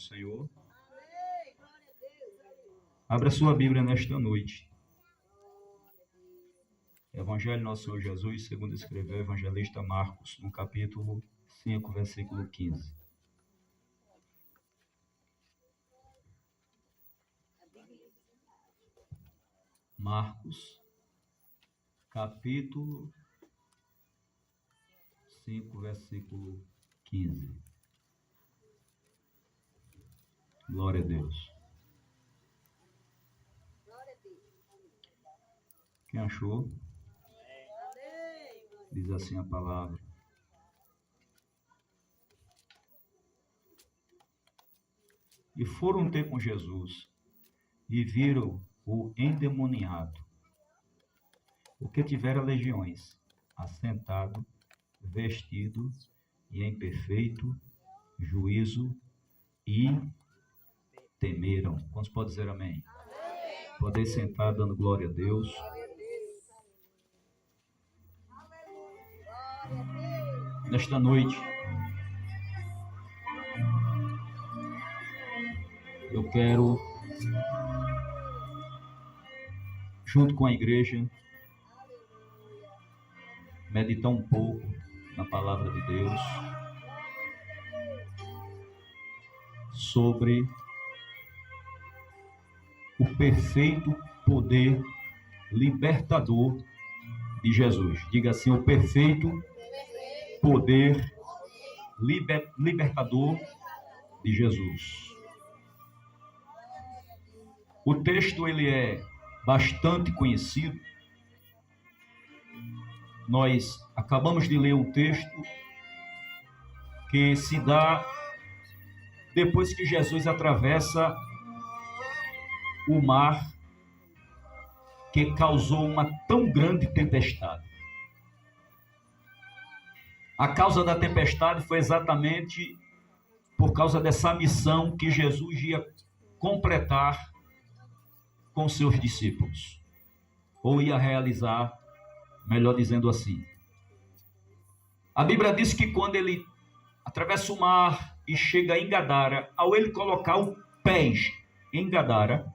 Senhor. Abra sua Bíblia nesta noite. Evangelho Nosso Senhor Jesus, segundo escreveu o evangelista Marcos, no capítulo 5, versículo 15. Marcos, capítulo 5, versículo 15. Glória a Deus. Quem achou? Diz assim a palavra. E foram ter com Jesus e viram o endemoniado, o que tivera legiões, assentado, vestido e em perfeito juízo, e temeram. Quantos podem dizer amém? Podem sentar dando glória a Deus. Nesta noite, eu quero, junto com a igreja, meditar um pouco na palavra de Deus sobre o perfeito poder libertador de Jesus. Diga assim: o perfeito poder libertador de Jesus. O texto ele é bastante conhecido. Nós acabamos de ler um texto que se dá depois que Jesus atravessa o mar que causou uma tão grande tempestade. A causa da tempestade foi exatamente por causa dessa missão que Jesus ia completar com seus discípulos, ou ia realizar, melhor dizendo assim. A Bíblia diz que quando ele atravessa o mar e chega em Gadara, ao ele colocar os pés em Gadara,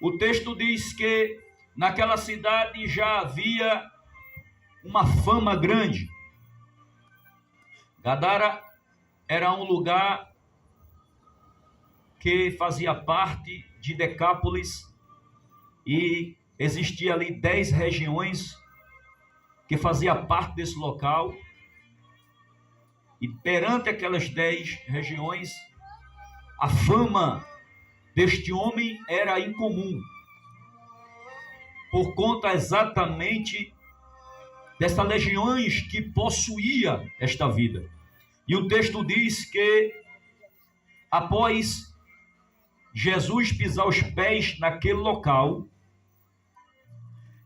o texto diz que naquela cidade já havia uma fama grande. Gadara era um lugar que fazia parte de Decápolis e existia ali 10 regiões que fazia parte desse local. E perante aquelas 10 regiões, a fama deste homem era incomum, por conta exatamente dessas legiões que possuía esta vida. E o texto diz que após Jesus pisar os pés naquele local,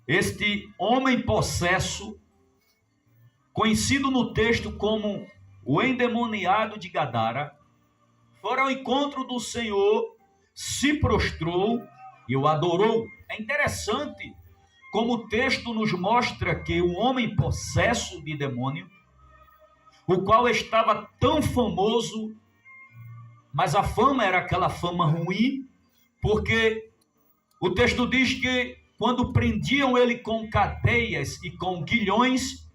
este homem possesso, conhecido no texto como o endemoniado de Gadara, foi ao encontro do Senhor, se prostrou e o adorou. É interessante como o texto nos mostra que o homem possesso de demônio, o qual estava tão famoso, mas a fama era aquela fama ruim, porque o texto diz que quando prendiam ele com cadeias e com guilhões,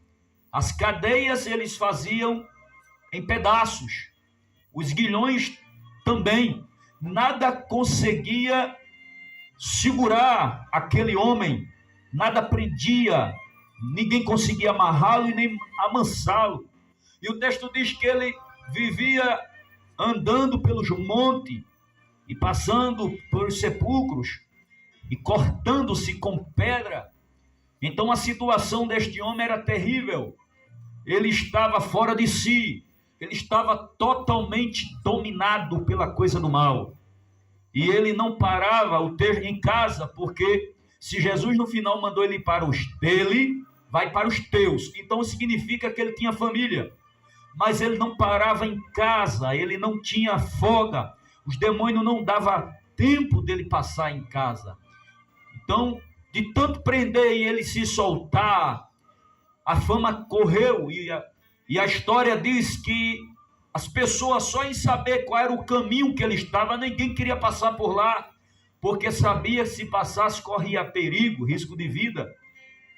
as cadeias eles faziam em pedaços, os guilhões também. Nada conseguia segurar aquele homem, nada prendia, ninguém conseguia amarrá-lo e nem amansá-lo. E o texto diz que ele vivia andando pelos montes e passando pelos sepulcros e cortando-se com pedra. Então a situação deste homem era terrível. Ele estava fora de si, ele estava totalmente dominado pela coisa do mal. E ele não parava o ter em casa, porque se Jesus no final mandou ele para os dele, vai para os teus. Então significa que ele tinha família. Mas ele não parava em casa, ele não tinha folga. Os demônios não davam tempo dele passar em casa. Então, de tanto prender e ele se soltar, a fama correu. E a história diz que As pessoas, só em saber qual era o caminho que ele estava, ninguém queria passar por lá, porque sabia que se passasse corria perigo, risco de vida.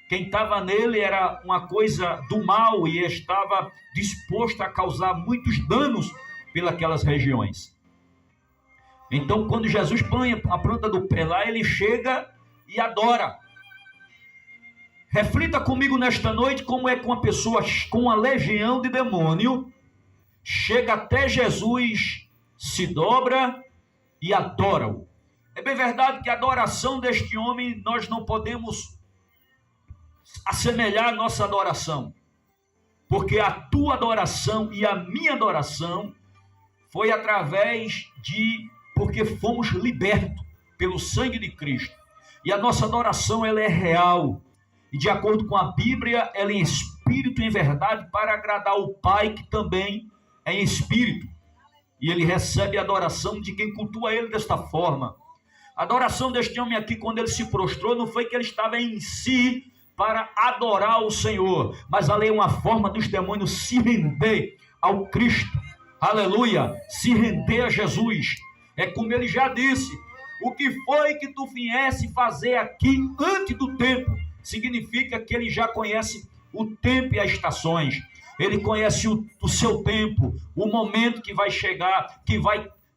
Quem estava nele era uma coisa do mal e estava disposto a causar muitos danos pelas regiões. Então, quando Jesus põe a planta do pé lá, ele chega e adora. Reflita comigo nesta noite como é que uma pessoa com uma legião de demônio chega até Jesus, se dobra e adora-o. É bem verdade que a adoração deste homem, nós não podemos assemelhar a nossa adoração, porque a tua adoração e a minha adoração foi porque fomos libertos pelo sangue de Cristo, e a nossa adoração ela é real, e de acordo com a Bíblia, ela é em espírito e em verdade, para agradar o Pai, que também é em espírito, e ele recebe a adoração de quem cultua ele desta forma. A adoração deste homem aqui, quando ele se prostrou, não foi que ele estava em si para adorar o Senhor, mas ali é uma forma dos demônios se render ao Cristo, aleluia, se render a Jesus. É como ele já disse: o que foi que tu viesse fazer aqui antes do tempo? Significa que ele já conhece o tempo e as estações, ele conhece o seu tempo, o momento que vai chegar,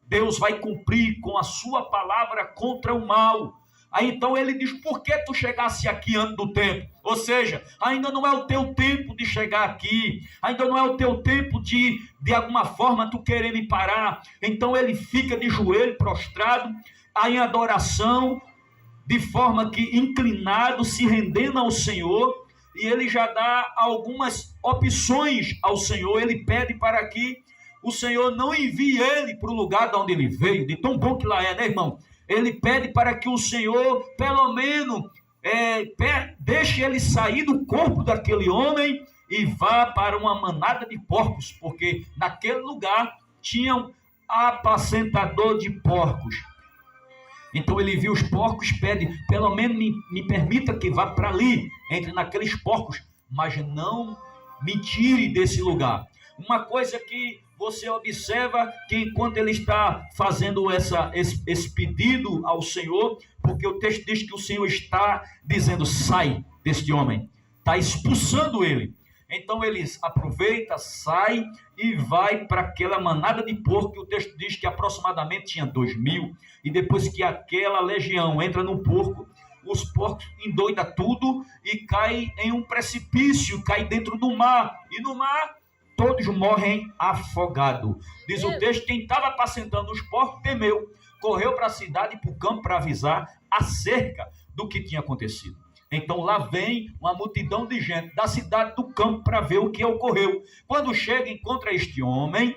Deus vai cumprir com a sua palavra contra o mal. Aí então ele diz: por que tu chegasse aqui antes do tempo? Ou seja, ainda não é o teu tempo de chegar aqui, ainda não é o teu tempo de alguma forma tu querer me parar. Então ele fica de joelho prostrado, aí em adoração, de forma que inclinado, se rendendo ao Senhor, e ele já dá algumas opções ao Senhor. Ele pede para que o Senhor não envie ele para o lugar de onde ele veio, de tão bom que lá é, né, irmão? Ele pede para que o Senhor, pelo menos, deixe ele sair do corpo daquele homem e vá para uma manada de porcos, porque naquele lugar tinham apacentador de porcos. Então ele viu os porcos, pede: pelo menos me permita que vá para ali, entre naqueles porcos, mas não me tire desse lugar. Uma coisa que você observa, que enquanto ele está fazendo esse pedido ao Senhor, porque o texto diz que o Senhor está dizendo: sai deste homem, está expulsando ele. Então ele aproveita, sai e vai para aquela manada de porco, que o texto diz que aproximadamente tinha 2.000, e depois que aquela legião entra no porco, os porcos endoidam tudo e caem em um precipício, caem dentro do mar, e no mar todos morrem afogados. Diz o texto: quem estava apacentando os porcos temeu, correu para a cidade e para o campo para avisar acerca do que tinha acontecido. Então lá vem uma multidão de gente da cidade, do campo, para ver o que ocorreu. Quando chega, encontra este homem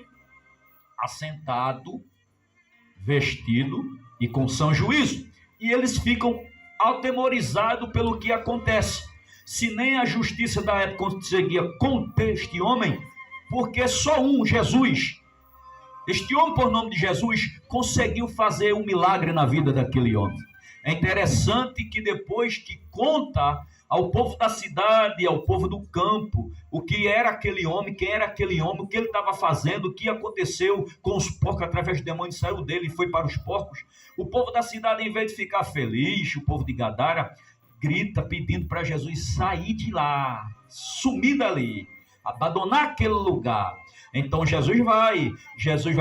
assentado, vestido e com são juízo. E eles ficam atemorizados pelo que acontece. Se nem a justiça da época conseguia conter este homem, porque só Jesus, este homem por nome de Jesus, conseguiu fazer um milagre na vida daquele homem. É interessante que depois que conta ao povo da cidade, ao povo do campo, o que era aquele homem, quem era aquele homem, o que ele estava fazendo, o que aconteceu com os porcos, através do demônio saiu dele e foi para os porcos, o povo da cidade, em vez de ficar feliz, o povo de Gadara grita pedindo para Jesus sair de lá, sumir dali, abandonar aquele lugar. Então Jesus vai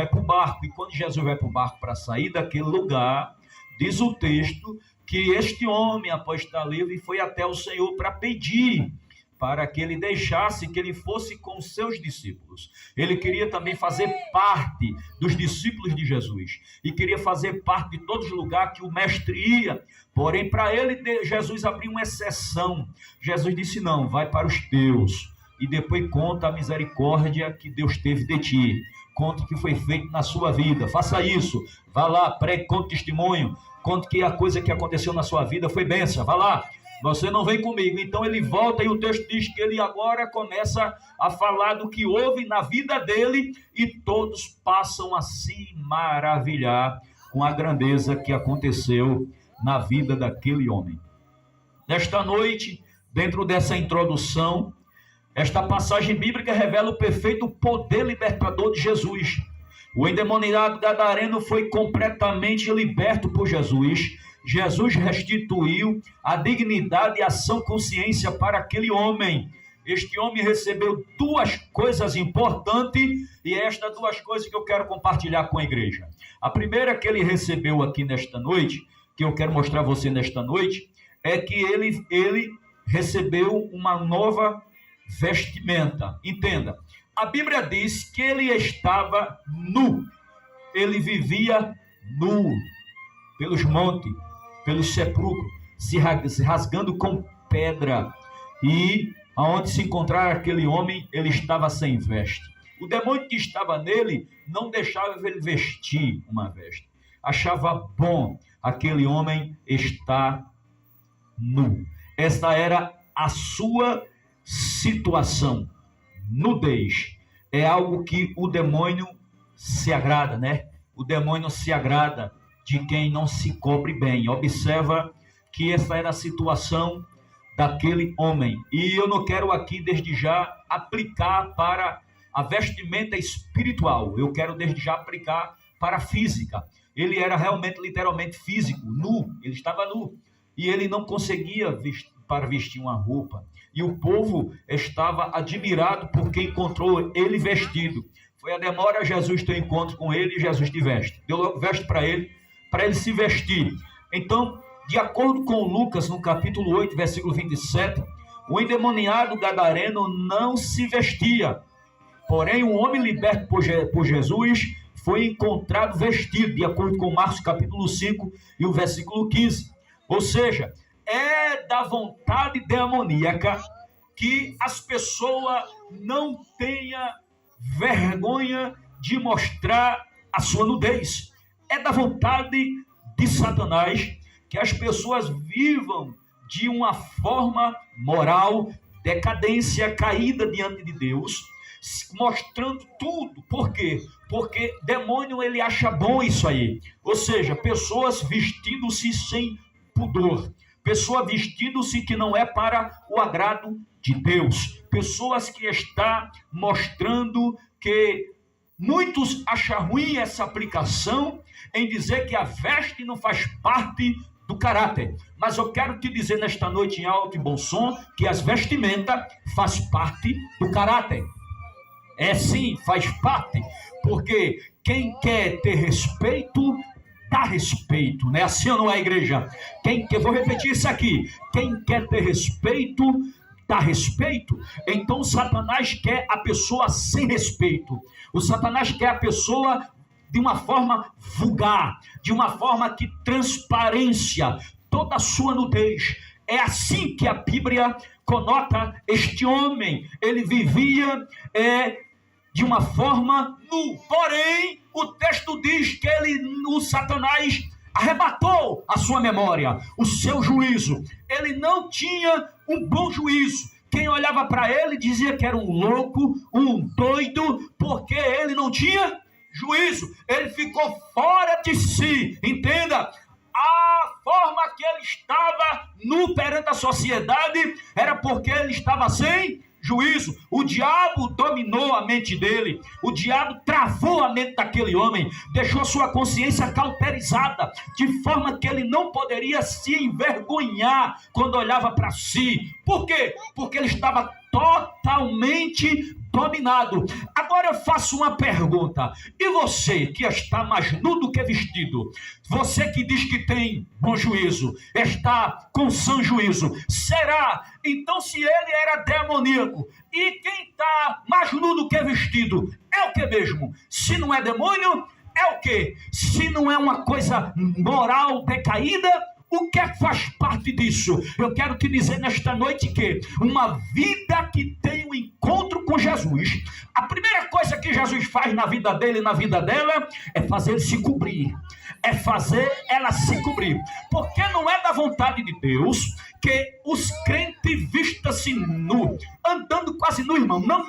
para o barco, e quando Jesus vai para o barco para sair daquele lugar, diz o texto que este homem, após estar livre, foi até o Senhor para pedir para que ele deixasse, que ele fosse com seus discípulos. Ele queria também fazer parte dos discípulos de Jesus, e queria fazer parte de todos os lugares que o mestre ia. Porém, para ele, Jesus abriu uma exceção. Jesus disse: não, vai para os teus. E depois conta a misericórdia que Deus teve de ti. Conte o que foi feito na sua vida. Faça isso. Vá lá, pregue, conte testemunho. Conte que a coisa que aconteceu na sua vida foi bênção. Vá lá. Você não vem comigo. Então ele volta, e o texto diz que ele agora começa a falar do que houve na vida dele, e todos passam a se maravilhar com a grandeza que aconteceu na vida daquele homem. Nesta noite, dentro dessa introdução, Esta passagem bíblica revela o perfeito poder libertador de Jesus. O endemoniado gadareno foi completamente liberto por Jesus. Jesus restituiu a dignidade e a sã consciência para aquele homem. Este homem recebeu duas coisas importantes, e estas duas coisas que eu quero compartilhar com a igreja. A primeira que ele recebeu aqui nesta noite, que eu quero mostrar a você nesta noite, é que ele recebeu uma nova vestimenta. Entenda, a Bíblia diz que ele estava nu, ele vivia nu, pelos montes, pelos sepulcros, se rasgando com pedra, e aonde se encontrar aquele homem, ele estava sem veste. O demônio que estava nele não deixava ele vestir uma veste, achava bom aquele homem estar nu. Esta era a sua situação. Nudez é algo que o demônio se agrada, né? O demônio se agrada de quem não se cobre bem. Observa que essa era a situação daquele homem. E eu não quero aqui, desde já, aplicar para a vestimenta espiritual. Eu quero, desde já, aplicar para a física. Ele era realmente, literalmente físico, nu. Ele estava nu. E ele não conseguia vestir uma roupa. E o povo estava admirado porque encontrou ele vestido. Foi a demora, Jesus tem encontro com ele e Jesus te veste. Deu veste para ele se vestir. Então, de acordo com Lucas, no capítulo 8, versículo 27, o endemoniado gadareno não se vestia. Porém, um homem liberto por Jesus foi encontrado vestido, de acordo com Marcos, capítulo 5 e o versículo 15. Ou seja, é da vontade demoníaca que as pessoas não tenham vergonha de mostrar a sua nudez. É da vontade de Satanás que as pessoas vivam de uma forma moral, decadência, caída diante de Deus, mostrando tudo. Por quê? Porque demônio, ele acha bom isso aí. Ou seja, pessoas vestindo-se sem pudor, pessoa vestindo-se que não é para o agrado de Deus, pessoas que está mostrando que muitos acham ruim essa aplicação em dizer que a veste não faz parte do caráter. Mas eu quero te dizer nesta noite em alto e bom som que as vestimentas faz parte do caráter. É sim, faz parte, porque quem quer ter respeito, dá respeito, né? Assim ou não é, igreja? Vou repetir isso aqui. Quem quer ter respeito, dá respeito. Então Satanás quer a pessoa sem respeito. O Satanás quer a pessoa de uma forma vulgar, de uma forma que transparência toda a sua nudez. É assim que a Bíblia conota este homem. Ele vivia de uma forma nu. Porém, o texto diz que o Satanás arrebatou a sua memória, o seu juízo. Ele não tinha um bom juízo. Quem olhava para ele dizia que era um louco, um doido, porque ele não tinha juízo. Ele ficou fora de si. Entenda? A forma que ele estava nu perante a sociedade era porque ele estava sem juízo. O diabo dominou a mente dele, o diabo travou a mente daquele homem, deixou sua consciência cauterizada, de forma que ele não poderia se envergonhar quando olhava para si. Por quê? Porque ele estava totalmente dominado. Agora eu faço uma pergunta: e você que está mais nu do que vestido, você que diz que tem bom juízo, está com sã juízo, será então, se ele era demoníaco, e quem está mais nu do que vestido é o que mesmo? Se não é demônio, é o que? Se não é uma coisa moral decaída, o que é que faz parte disso? Eu quero te dizer nesta noite que uma vida que tem um encontro com Jesus, a primeira coisa que Jesus faz na vida dele e na vida dela é fazer ele se cobrir. É fazer ela se cobrir. Porque não é da vontade de Deus que os crentes vistam-se nu, andando quase nu, irmão. Não.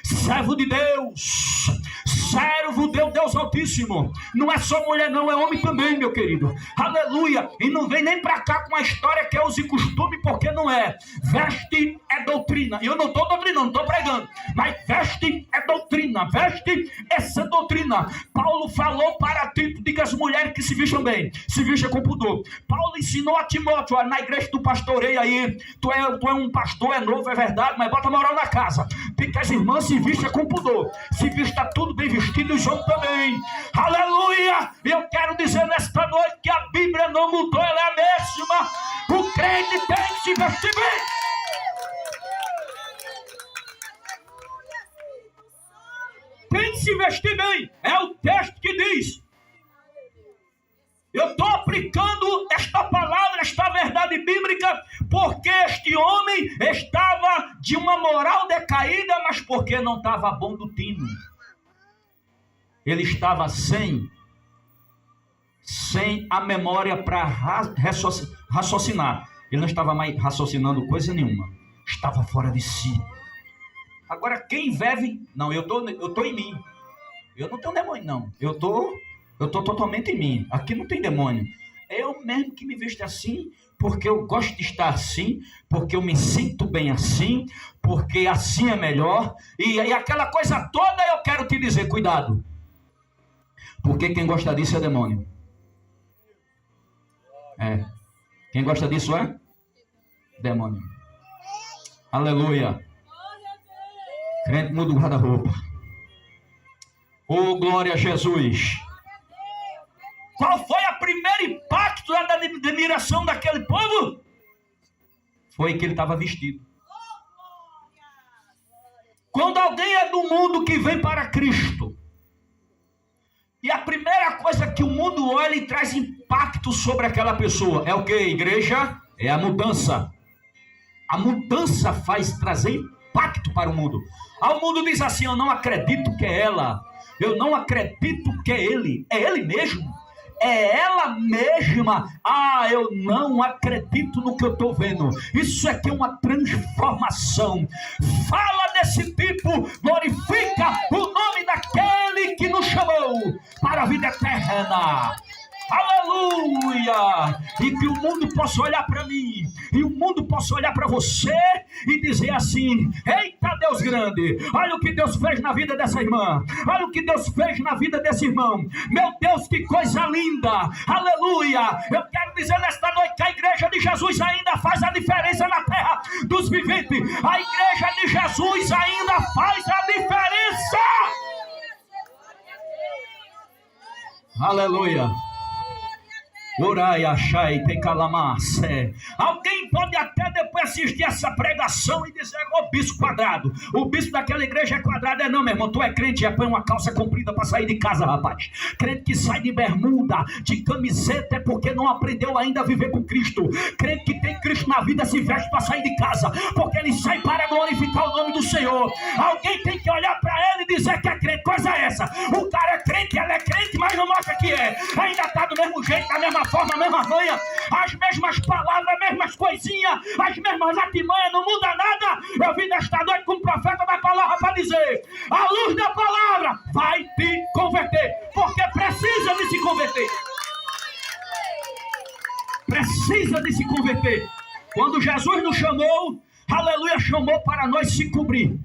Servo de Deus, servo de Deus Altíssimo. Não é só mulher não, é homem também, meu querido. Aleluia. E não vem nem pra cá com a história que é uso e costume, porque não é. Veste é doutrina. Eu não estou doutrinando, não estou pregando. Mas veste é doutrina. Veste essa doutrina. Paulo falou para Tito, diga às mulheres que se vistam bem, se vistam com pudor. Paulo ensinou a Timóteo, ó, na igreja do pastoreio aí, tu é um pastor, é novo, é verdade, mas bota moral na casa. Tem que as irmãs se vistam com pudor. Se vista tudo bem vestido, os homens também. Aleluia! Eu quero dizer nesta noite que a Bíblia não mudou, ela é a mesma. O crente tem que se vestir bem. Tem que se vestir bem. É o texto que diz. Eu estou aplicando esta palavra, esta verdade bíblica, porque este homem estava de uma moral decaída, mas porque não estava bom do tino. Ele estava sem a memória para raciocinar. Ele não estava mais raciocinando coisa nenhuma. Estava fora de si. Agora, quem vive... Não, eu tô em mim. Eu não tenho demônio, não. Eu tô totalmente em mim. Aqui não tem demônio. É eu mesmo que me visto assim, porque eu gosto de estar assim, porque eu me sinto bem assim, porque assim é melhor. E aquela coisa toda eu quero te dizer, cuidado. Porque quem gosta disso é demônio. É. Quem gosta disso é demônio. Aleluia. Crente muda o guarda-roupa. Oh, glória a Jesus. Qual foi o primeiro impacto da admiração daquele povo? Foi que ele estava vestido. Quando alguém é do mundo que vem para Cristo, e a primeira coisa que o mundo olha e traz impacto sobre aquela pessoa é o que, igreja? É a mudança. A mudança faz trazer impacto para o mundo. O mundo diz assim, eu não acredito que é ela. Eu não acredito que é ele. É ele mesmo. É ela mesma. Ah, eu não acredito no que eu estou vendo. Isso aqui é uma transformação. Fala desse tipo, glorifica o nome daquele que nos chamou para a vida eterna. Aleluia! E que o mundo possa olhar para mim, e o mundo possa olhar para você e dizer assim, eita Deus grande, olha o que Deus fez na vida dessa irmã, olha o que Deus fez na vida desse irmão, meu Deus, que coisa linda, aleluia! Eu quero dizer nesta noite que a igreja de Jesus ainda faz a diferença na terra dos viventes, a igreja de Jesus ainda faz a diferença! Aleluia! Orai, achai, tecalamasse. Alguém pode até depois assistir essa pregação e dizer, o bispo quadrado. O bispo daquela igreja é quadrado. É não, meu irmão, tu é crente, põe uma calça comprida para sair de casa, rapaz. Crente que sai de bermuda, de camiseta, é porque não aprendeu ainda a viver com Cristo. Crente que tem Cristo na vida se veste para sair de casa, porque ele sai para glorificar o nome do Senhor. Alguém tem que olhar para ele e dizer que é crente. Coisa é essa? O cara é crente, ela é crente, mas não mostra que é. Ainda está do mesmo jeito, da mesma forma, a mesma manha, as mesmas palavras, as mesmas coisinhas, as mesmas artimanhas, não muda nada. Eu vim nesta noite com o profeta da palavra para dizer, a luz da palavra vai te converter, porque precisa de se converter. Precisa de se converter. Quando Jesus nos chamou, aleluia, chamou para nós se cobrir.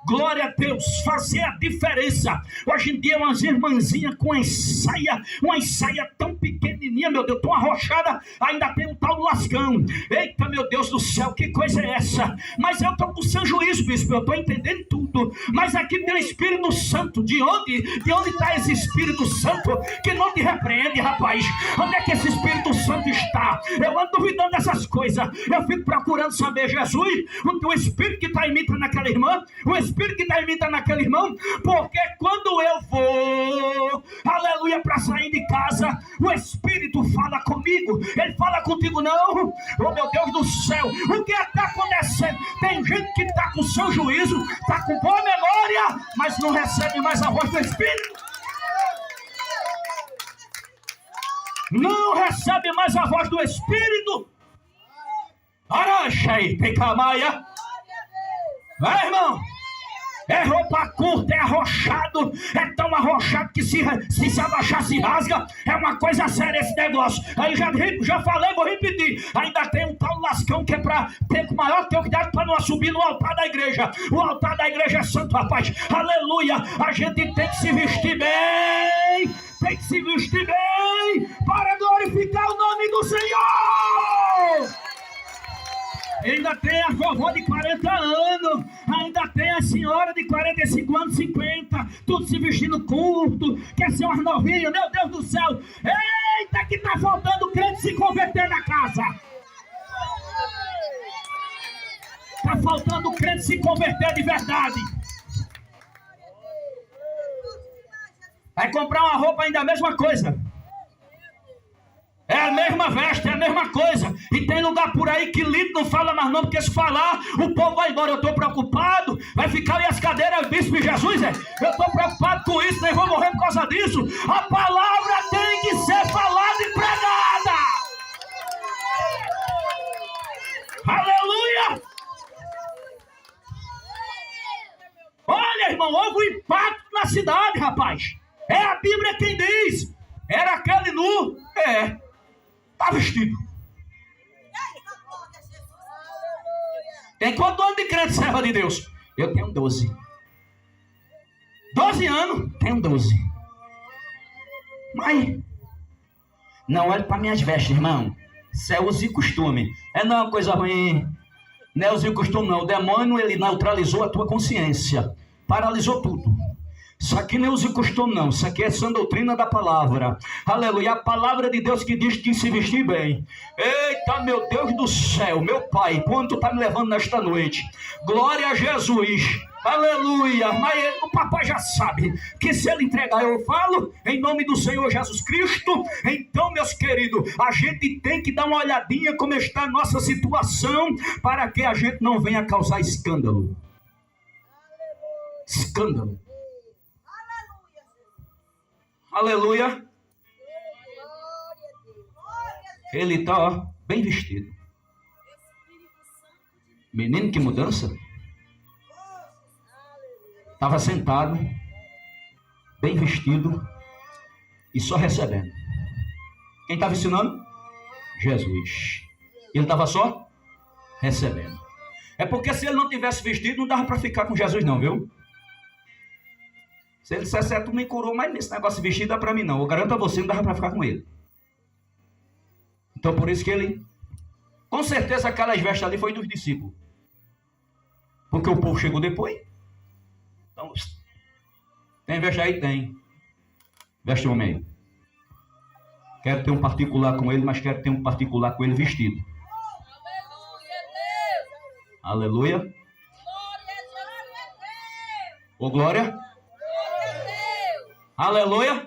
Glória a Deus, fazer a diferença. Hoje em dia umas irmãzinhas com uma saia tão pequenininha, meu Deus, tão arrochada, ainda tem um tal do lascão. Eita, meu Deus do céu, que coisa é essa? Mas eu estou com São Juízo, bispo, eu estou entendendo tudo. Mas aqui tem o Espírito Santo. De onde está esse Espírito Santo que não te repreende, rapaz? Onde é que esse Espírito Santo está? Eu ando duvidando dessas coisas. Eu fico procurando saber, Jesus, o Espírito que está em mim, está naquela irmã, o Espírito que está em mim está naquele irmão, porque quando eu vou, aleluia, para sair de casa, o Espírito fala comigo. Ele fala contigo não? Oh meu Deus do céu, o que está acontecendo? Tem gente que está com São Juízo, está com boa memória, mas não recebe mais a voz do Espírito. Não recebe mais a voz do Espírito. Araxa e pecamaia. Vai, irmão. É roupa curta, é arrochado, é tão arrochado que se abaixar se rasga. É uma coisa séria esse negócio. Aí já falei, vou repetir. Ainda tem um tal lascão que é para ter o maior teu cuidado para não subir no altar da igreja. O altar da igreja é santo, rapaz. Aleluia. A gente tem que se vestir bem. Tem que se vestir bem para glorificar o nome do Senhor. Ainda tem a vovó de 40 anos, ainda tem a senhora de 45 anos, 50, tudo se vestindo curto, quer ser umas novinhas, meu Deus do céu. Eita, que tá faltando crente se converter na casa. Tá faltando crente se converter de verdade. Vai comprar uma roupa ainda a mesma coisa. É a mesma veste, é a mesma coisa. E tem lugar por aí que lindo não fala mais não, porque se falar, o povo vai embora. Eu estou preocupado, vai ficar ali as cadeiras, bispo de Jesus. Eu estou preocupado com isso, nem vou morrer por causa disso. A palavra tem que ser falada e pregada. Aleluia! Olha, irmão, houve um impacto na cidade, rapaz. É a Bíblia quem diz. Era aquele nu. Está vestido. Tem quantos anos de crente, serva de Deus? Eu tenho 12. 12 anos? Tenho 12. Mas não olhe para minhas vestes, irmão. Isso é uso e costume. Não é uma coisa ruim. Não é uso e costume, não. O demônio, ele neutralizou a tua consciência. Paralisou tudo. Isso aqui não é uso e costume, não. Isso aqui é sã doutrina da palavra. Aleluia. A palavra de Deus que diz que se vestir bem. Eita, meu Deus do céu, meu Pai, quanto tu está me levando nesta noite. Glória a Jesus. Aleluia. Mas o papai já sabe que se ele entregar, eu falo em nome do Senhor Jesus Cristo. Então, meus queridos, a gente tem que dar uma olhadinha como está a nossa situação, para que a gente não venha causar escândalo. Escândalo. Aleluia. Ele está bem vestido. Menino, que mudança. Estava sentado, bem vestido e só recebendo. Quem estava ensinando? Jesus. Ele estava só recebendo. É porque se ele não tivesse vestido, não dava para ficar com Jesus não, viu? Se ele dissesse, tu me curou, mas esse negócio de vestir dá para mim não. Eu garanto a você, não dava para ficar com ele. Então por isso que ele, com certeza aquelas vestes ali foi dos discípulos. Porque o povo chegou depois. Então, tem veste aí? Tem. Veste homem aí. Quero ter um particular com ele, mas quero ter um particular com ele vestido. Aleluia. Aleluia. Ô glória. Aleluia.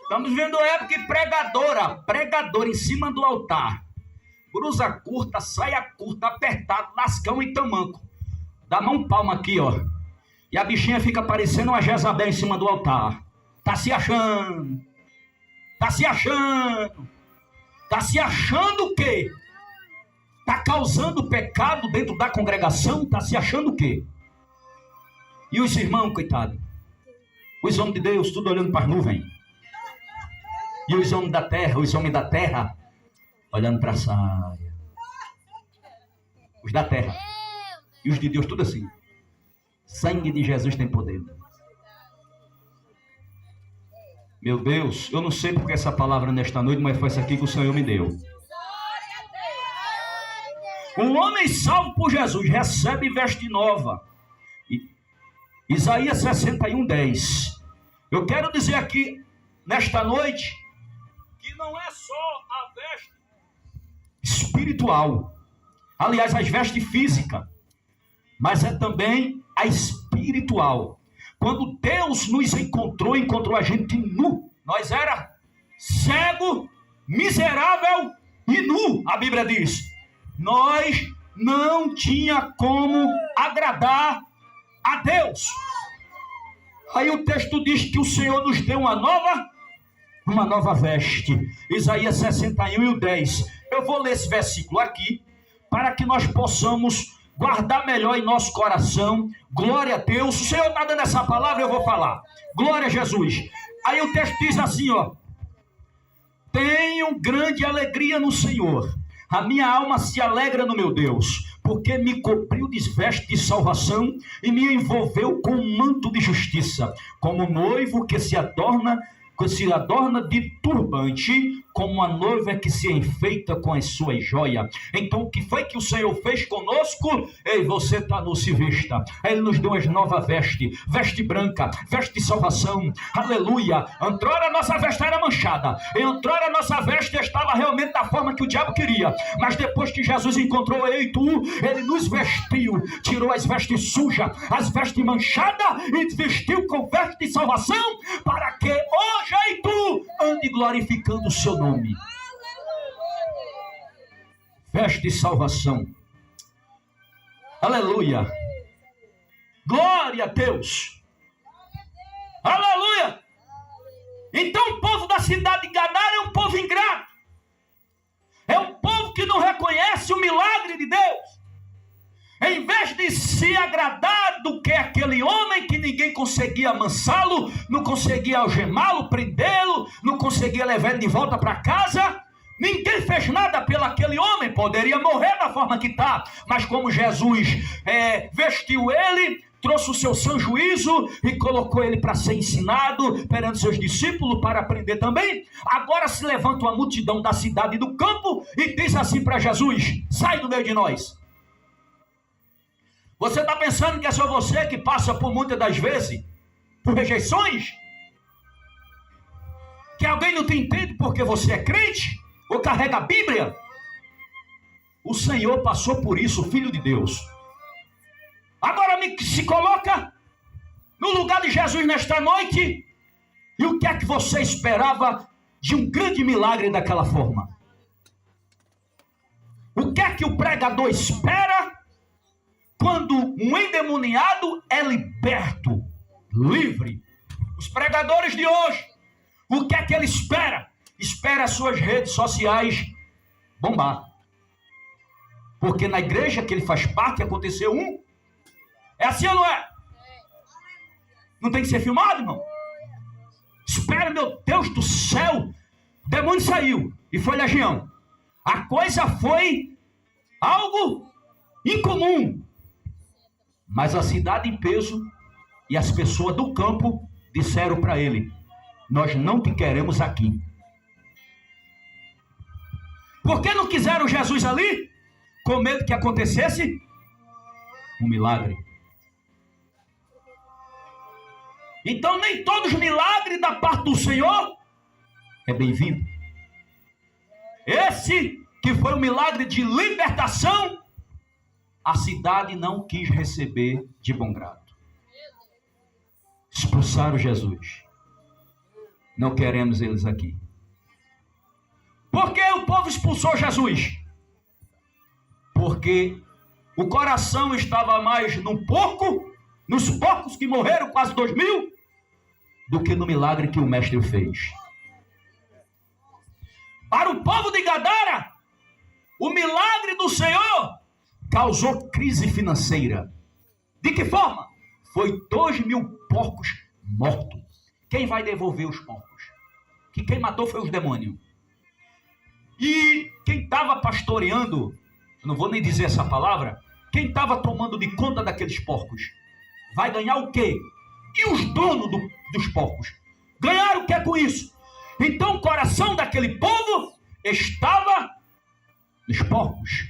Estamos vendo a época que pregadora em cima do altar, blusa curta, saia curta, apertado, lascão e tamanco, dá mão palma aqui, ó, e a bichinha fica parecendo uma Jezabel em cima do altar. Tá se achando o quê? Tá causando pecado dentro da congregação, tá se achando o quê? E os irmãos, coitado, os homens de Deus, tudo olhando para as nuvens. E os homens da terra, olhando para a saia. Os da terra. E os de Deus, tudo assim. Sangue de Jesus tem poder. Meu Deus, eu não sei porque essa palavra nesta noite, mas foi essa aqui que o Senhor me deu. Um homem salvo por Jesus recebe veste nova. Isaías 61:10. Eu quero dizer aqui, nesta noite, que não é só a veste espiritual, aliás, as vestes físicas, mas é também a espiritual. Quando Deus nos encontrou a gente nu. Nós era cego, miserável e nu, a Bíblia diz. Nós não tinha como agradar a Deus. Aí o texto diz que o Senhor nos deu uma nova veste. Isaías 61:10. Eu vou ler esse versículo aqui para que nós possamos guardar melhor em nosso coração. Glória a Deus. O Senhor está dando essa palavra, eu vou falar. Glória a Jesus. Aí o texto diz assim, ó: tenho grande alegria no Senhor. A minha alma se alegra no meu Deus, porque me cobriu de veste de salvação e me envolveu com um manto de justiça, como noivo que se adorna de turbante, como uma noiva que se enfeita com as suas joias. Então o que foi que o Senhor fez conosco? Ei, você está no se vista. Ele nos deu as novas vestes, veste branca, veste de salvação. Aleluia. Outrora a nossa veste era manchada, e outrora a nossa veste estava realmente da forma que o diabo queria, mas depois que Jesus encontrou eu e tu, ele nos vestiu, tirou as vestes sujas, as vestes manchadas, e vestiu com veste de salvação, para que hoje eu e tu ande glorificando o seu nome. Veste de salvação. Aleluia. Glória a Deus. Aleluia. Então o povo da cidade de Gadara é um povo ingrato. É um povo que não reconhece o milagre de Deus. Em vez de se agradar do que aquele homem que ninguém conseguia amansá-lo, não conseguia algemá-lo, prendê-lo, não conseguia levar ele de volta para casa, ninguém fez nada pelo aquele homem. Poderia morrer da forma que está, mas como Jesus vestiu ele, trouxe o seu sã juízo e colocou ele para ser ensinado perante seus discípulos, para aprender também. Agora se levanta uma multidão da cidade e do campo e diz assim para Jesus: sai do meio de nós. Você está pensando que é só você que passa por muitas das vezes por rejeições? Que alguém não te entende porque você é crente ou carrega a Bíblia? O Senhor passou por isso, o Filho de Deus. Agora se coloca no lugar de Jesus nesta noite. E o que é que você esperava de um grande milagre daquela forma? O que é que o pregador espera quando um endemoniado é liberto, livre? Os pregadores de hoje, o que é que ele espera? Espera as suas redes sociais bombar. Porque na igreja que ele faz parte aconteceu um. É assim ou não é? Não tem que ser filmado, irmão? Espera, meu Deus do céu. O demônio saiu e foi legião. A coisa foi algo incomum. Mas a cidade em peso e as pessoas do campo disseram para ele: nós não te queremos aqui. Por que não quiseram Jesus ali? Com medo que acontecesse um milagre. Então nem todos os milagres da parte do Senhor é bem-vindo. Esse que foi um milagre de libertação, a cidade não quis receber de bom grado. Expulsaram Jesus. Não queremos eles aqui. Por que o povo expulsou Jesus? Porque o coração estava mais nos porcos que morreram, quase 2.000, do que no milagre que o mestre fez. Para o povo de Gadara, o milagre do Senhor causou crise financeira. De que forma? Foi 2.000 porcos mortos. Quem vai devolver os porcos? Que quem matou foi os demônios. E quem estava pastoreando, não vou nem dizer essa palavra, quem estava tomando de conta daqueles porcos, vai ganhar o quê? E os donos dos porcos? Ganharam o que com isso? Então o coração daquele povo estava nos porcos.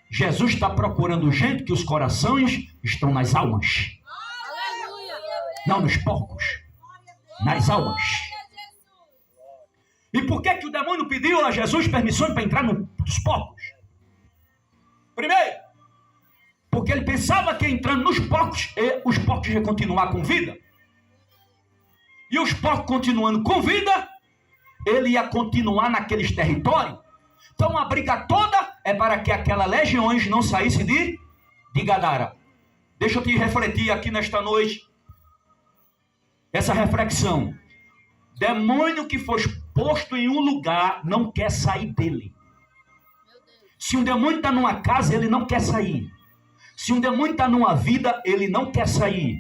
Jesus está procurando gente que os corações estão nas almas. Não nos porcos, nas almas. E por que o demônio pediu a Jesus permissão para entrar nos porcos? Primeiro, porque ele pensava que entrando nos porcos, os porcos iam continuar com vida. E os porcos continuando com vida, ele ia continuar naqueles territórios. Então a briga toda é para que aquelas legiões não saíssem de Gadara. Deixa eu te refletir aqui nesta noite. Essa reflexão. Demônio que foi posto em um lugar não quer sair dele. Se um demônio está numa casa, ele não quer sair. Se um demônio está numa vida, ele não quer sair.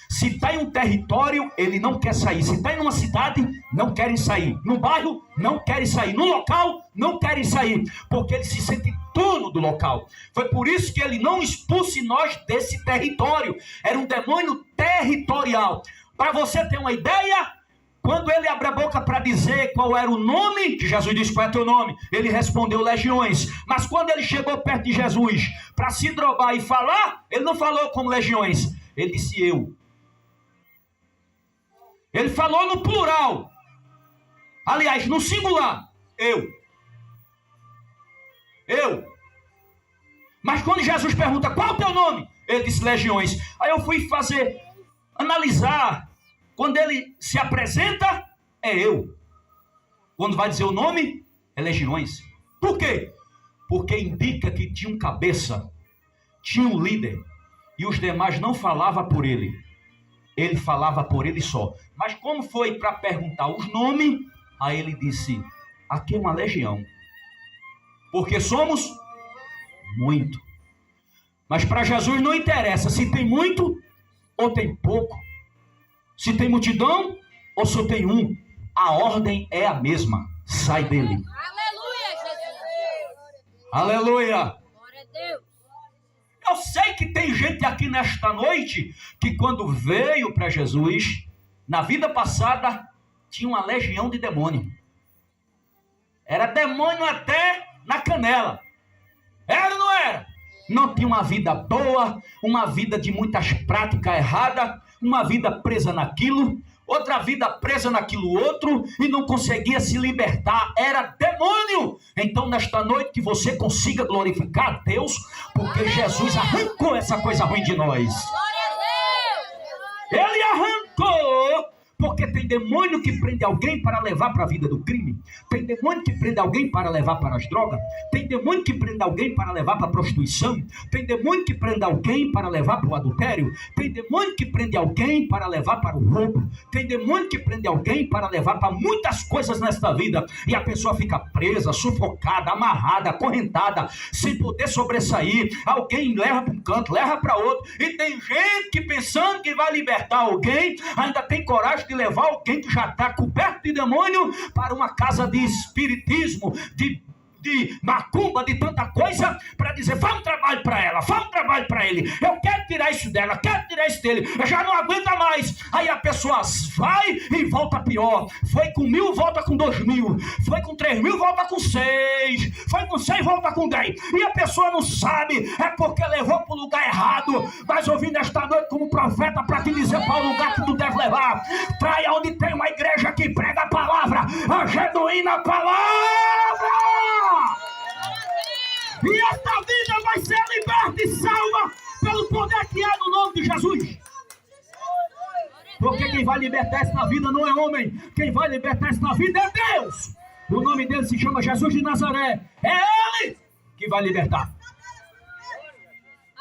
Se está em um território, ele não quer sair. Se está em uma cidade, não querem sair. No bairro, não querem sair. No local, não querem sair. Porque ele se sente dono do local. Foi por isso que ele não expulse nós desse território. Era um demônio territorial. Para você ter uma ideia, quando ele abre a boca para dizer qual era o nome, que Jesus disse: qual é teu nome? Ele respondeu: legiões. Mas quando ele chegou perto de Jesus para se drogar e falar, ele não falou como legiões. Ele disse: eu. Ele falou no plural. Aliás, no singular. Eu. Mas quando Jesus pergunta: qual é o teu nome? Ele disse: legiões. Aí eu fui analisar. Quando ele se apresenta, é eu. Quando vai dizer o nome, é legiões. Por quê? Porque indica que tinha um cabeça, tinha um líder, e os demais não falavam por ele. Ele falava por ele só. Mas como foi para perguntar os nomes, aí ele disse: aqui é uma legião. Porque somos muito. Mas para Jesus não interessa se tem muito ou tem pouco. Se tem multidão ou só tem um. A ordem é a mesma. Sai dele. Aleluia, Jesus. Aleluia. Glória a Deus. Eu sei que tem gente aqui nesta noite que quando veio para Jesus, na vida passada, tinha uma legião de demônio. Era demônio até na canela. Era ou não era? Não tinha uma vida boa, uma vida de muitas práticas erradas, uma vida presa naquilo, outra vida presa naquilo outro, e não conseguia se libertar. Era demônio. Então nesta noite que você consiga glorificar a Deus, porque Jesus arrancou essa coisa ruim de nós. Glória a Deus. Ele arrancou. Porque tem demônio que prende alguém para levar para a vida do crime. Tem demônio que prende alguém para levar para as drogas. Tem demônio que prende alguém para levar para a prostituição. Tem demônio que prende alguém para levar para o adultério. Tem demônio que prende alguém para levar para o roubo. Tem demônio que prende alguém para levar para muitas coisas nesta vida. E a pessoa fica presa, sufocada, amarrada, acorrentada, sem poder sobressair. Alguém leva para um canto, leva para outro. E tem gente que pensando que vai libertar alguém, ainda tem coragem de levar alguém que já está coberto de demônio para uma casa de espiritismo, de macumba, de tanta coisa, para dizer: vamos trabalho para ela, vamos trabalho para ele, eu quero tirar isso dela, quero tirar isso dele, eu já não aguenta mais. Aí a pessoa vai e volta pior. Foi com 1.000, volta com 2.000. Foi com 3.000, volta com 6. Foi com 6, volta com 10. E a pessoa não sabe, é porque levou para o lugar errado. Mas ouvindo esta noite como profeta para te dizer qual lugar que tu deve levar. Trai onde tem uma igreja que prega a palavra, a genuína palavra. E esta vida vai ser liberta e salva pelo poder que há no nome de Jesus. Porque quem vai libertar esta vida não é homem. Quem vai libertar esta vida é Deus. O nome dele se chama Jesus de Nazaré. É Ele que vai libertar.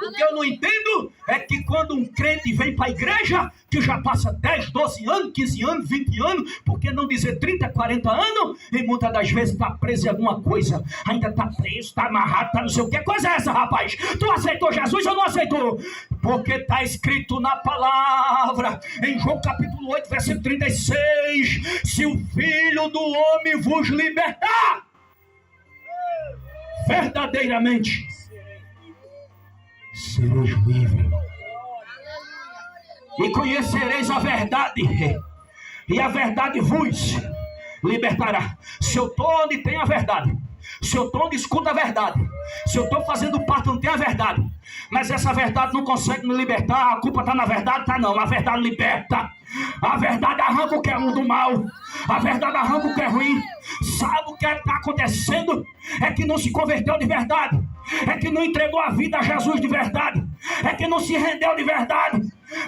O que eu não entendo é que quando um crente vem para a igreja, que já passa 10, 12 anos, 15 anos, 20 anos, por que não dizer 30, 40 anos, e muitas das vezes está preso em alguma coisa, ainda está preso, está amarrado, está não sei o que coisa é essa, rapaz? Tu aceitou Jesus ou não aceitou? Porque está escrito na palavra, em João capítulo 8, versículo 36, se o Filho do Homem vos libertar, verdadeiramente sereis livres. E conhecereis a verdade, e a verdade vos libertará. Se eu estou onde tem a verdade, se eu estou onde escuta a verdade, se eu estou fazendo parte onde tem a verdade, mas essa verdade não consegue me libertar, a culpa está na verdade? Está não, a verdade liberta. A verdade arranca o que é do mal. A verdade arranca o que é ruim. Sabe o que está acontecendo? É que não se converteu de verdade. É que não entregou a vida a Jesus de verdade. É que não se rendeu de verdade.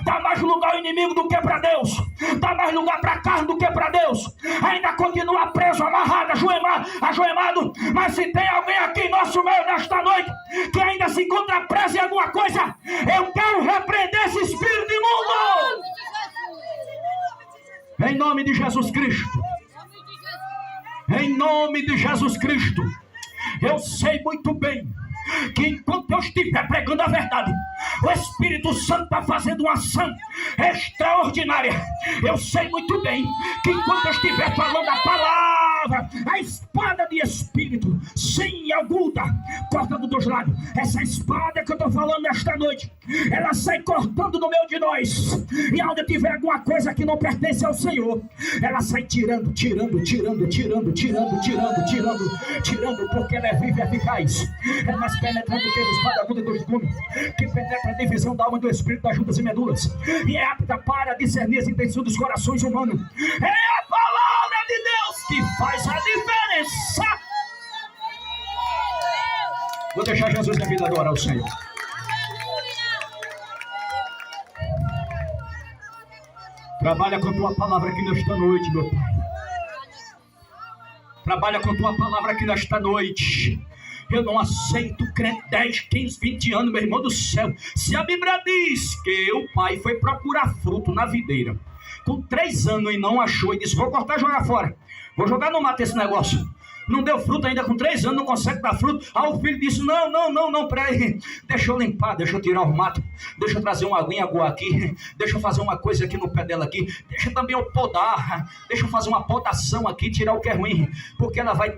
Dá mais lugar ao inimigo do que para Deus. Dá mais lugar para a carne do que para Deus. Ainda continua preso, amarrado, ajoelhado. Mas se tem alguém aqui em nosso meio nesta noite que ainda se encontra preso em alguma coisa, eu quero repreender esse espírito imundo. Em nome de Jesus Cristo. Em nome de Jesus Cristo. Eu sei muito bem que enquanto eu estiver pregando a verdade, o Espírito Santo está fazendo uma ação extraordinária. Eu sei muito bem que enquanto eu estiver falando a palavra, a espada de Espírito, sim, aguda, corta dos dois lados. Essa espada que eu estou falando esta noite, ela sai cortando no meio de nós. E onde tiver alguma coisa que não pertence ao Senhor, ela sai tirando, porque ela é viva e eficaz. É mais penetrante do que a espada aguda dos gumes, que penetra a divisão da alma e do espírito, das juntas e medulas, e é apta para discernir as intenções dos corações humanos. É a palavra de Deus que faz a diferença. Vou deixar Jesus na vida adorar o Senhor. Trabalha com a tua palavra aqui nesta noite, meu Pai. Trabalha com a tua palavra aqui nesta noite. Eu não aceito crente 10, 15, 20 anos, meu irmão do céu. Se a Bíblia diz que o pai foi procurar fruto na videira com 3 anos e não achou, e disse: vou cortar e jogar fora, vou jogar no mato esse negócio. Não deu fruto ainda, com 3 anos não consegue dar fruto. Aí o filho disse: não, peraí, deixa eu limpar, deixa eu tirar o mato, deixa eu trazer uma aguinha agora aqui, deixa eu fazer uma coisa aqui no pé dela aqui, deixa também eu podar, deixa eu fazer uma podação aqui, tirar o que é ruim, porque ela vai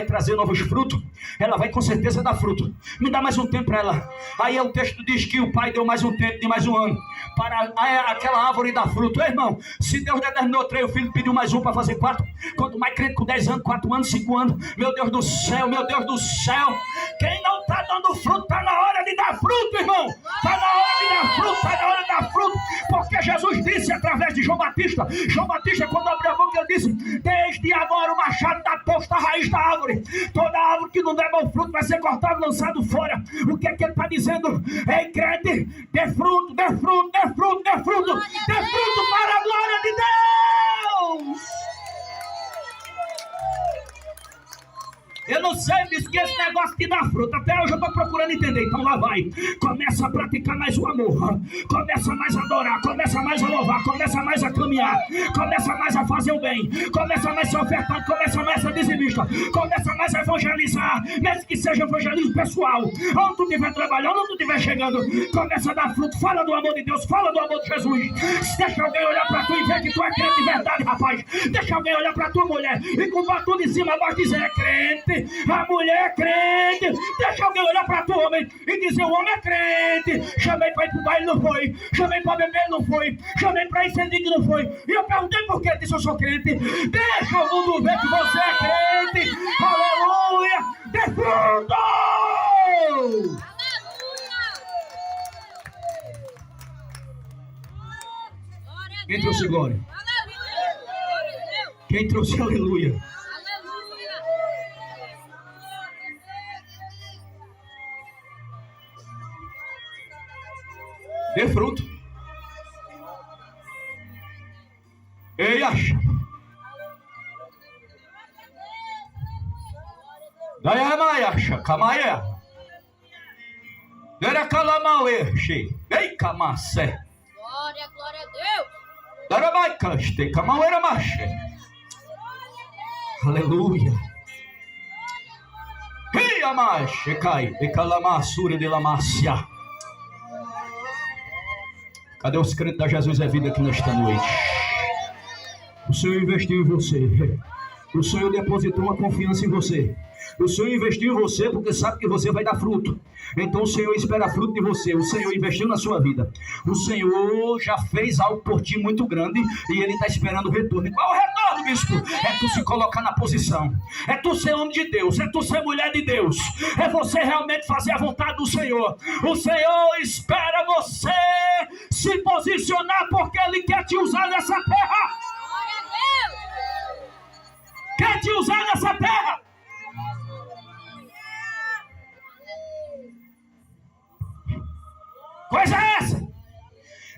trazer novos frutos, ela vai com certeza dar fruto. Me dá mais um tempo para ela. Aí o texto diz que o pai deu mais um tempo, de mais um ano, para aquela árvore dar fruto. Irmão, se Deus determinou 3, o filho pediu mais um para fazer 4, quanto mais crente com 10 anos, 4 anos, 5 anos, meu Deus do céu, quem não está dando fruto, está na hora de dar fruto, irmão. Está na hora de dar fruto, porque Jesus disse através de João Batista, quando abriu a boca, ele disse: desde agora o machado está posto à raiz da árvore, toda árvore que não der bom fruto vai ser cortado e lançado fora. O que é que ele está dizendo? Ei, crente, dê fruto para a glória de Deus. Eu não sei, bicho, que esse negócio que dá fruta, até hoje eu estou procurando entender. Então lá vai, começa a praticar mais o amor, começa mais a adorar, começa mais a louvar, começa mais a caminhar, começa mais a fazer o bem, começa mais a ser ofertante, começa mais a dizimista, começa mais a evangelizar, mesmo que seja evangelismo pessoal. Onde tu estiver trabalhando, onde tu estiver chegando, começa a dar fruto, fala do amor de Deus, fala do amor de Jesus. Deixa alguém olhar para tu e ver que tu é crente de verdade, rapaz. Deixa alguém olhar para tua mulher e com tudo em cima, mas dizer: é crente. A mulher é crente. Deixa alguém olhar para tu, homem, e dizer: o homem é crente. Chamei para ir para o baile, não foi. Chamei para beber, não foi. Chamei para ir sem digno, não foi. E eu perguntei por que ele disse: eu sou crente. Deixa o mundo ver que você é crente. Aleluia. Dê fruto. Quem trouxe glória? Quem trouxe aleluia? Dê fruto. Ei, acha. Daí mai acha, camaia. Dera calamauê, che. Ei, camacé. Glória a Deus. Dera mai caste, camauera mache. Aleluia. Ei, amache, cai, e calamassura de lamácia. Cadê os crentes da Jesus é Vida aqui nesta noite? O Senhor investiu em você. O Senhor depositou uma confiança em você. O Senhor investiu em você porque sabe que você vai dar fruto. Então o Senhor espera fruto de você. O Senhor investiu na sua vida. O Senhor já fez algo por ti muito grande e Ele está esperando o retorno. E qual é o retorno, bispo? É tu se colocar na posição. É tu ser homem de Deus. É tu ser mulher de Deus. É você realmente fazer a vontade do Senhor. O Senhor espera você se posicionar porque Ele quer te usar nessa terra. Glória a Deus. Quer te usar nessa terra. Coisa é essa?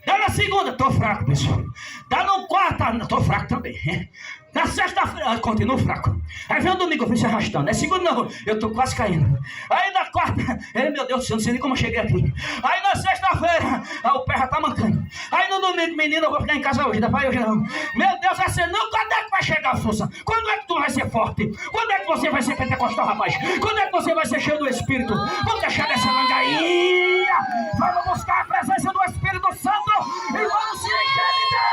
Dá na segunda, tô fraco, pessoal. Dá no quarto. tô fraco também. Na sexta-feira, continuo fraco. Aí vem o domingo, eu fui se arrastando. Aí segunda, não, eu tô quase caindo. Aí na quarta, meu Deus do céu, não sei nem como eu cheguei aqui. Aí na sexta-feira, o pé já tá mancando. Aí no domingo, menino, eu vou ficar em casa hoje, depois hoje não. Meu Deus, vai ser não, quando é que vai chegar a força? Quando é que tu vai ser forte? Quando é que você vai ser pentecostal, rapaz? Quando é que você vai ser cheio do Espírito? Vamos deixar dessa langainha. Vamos buscar a presença do Espírito Santo e vamos se encher de Deus.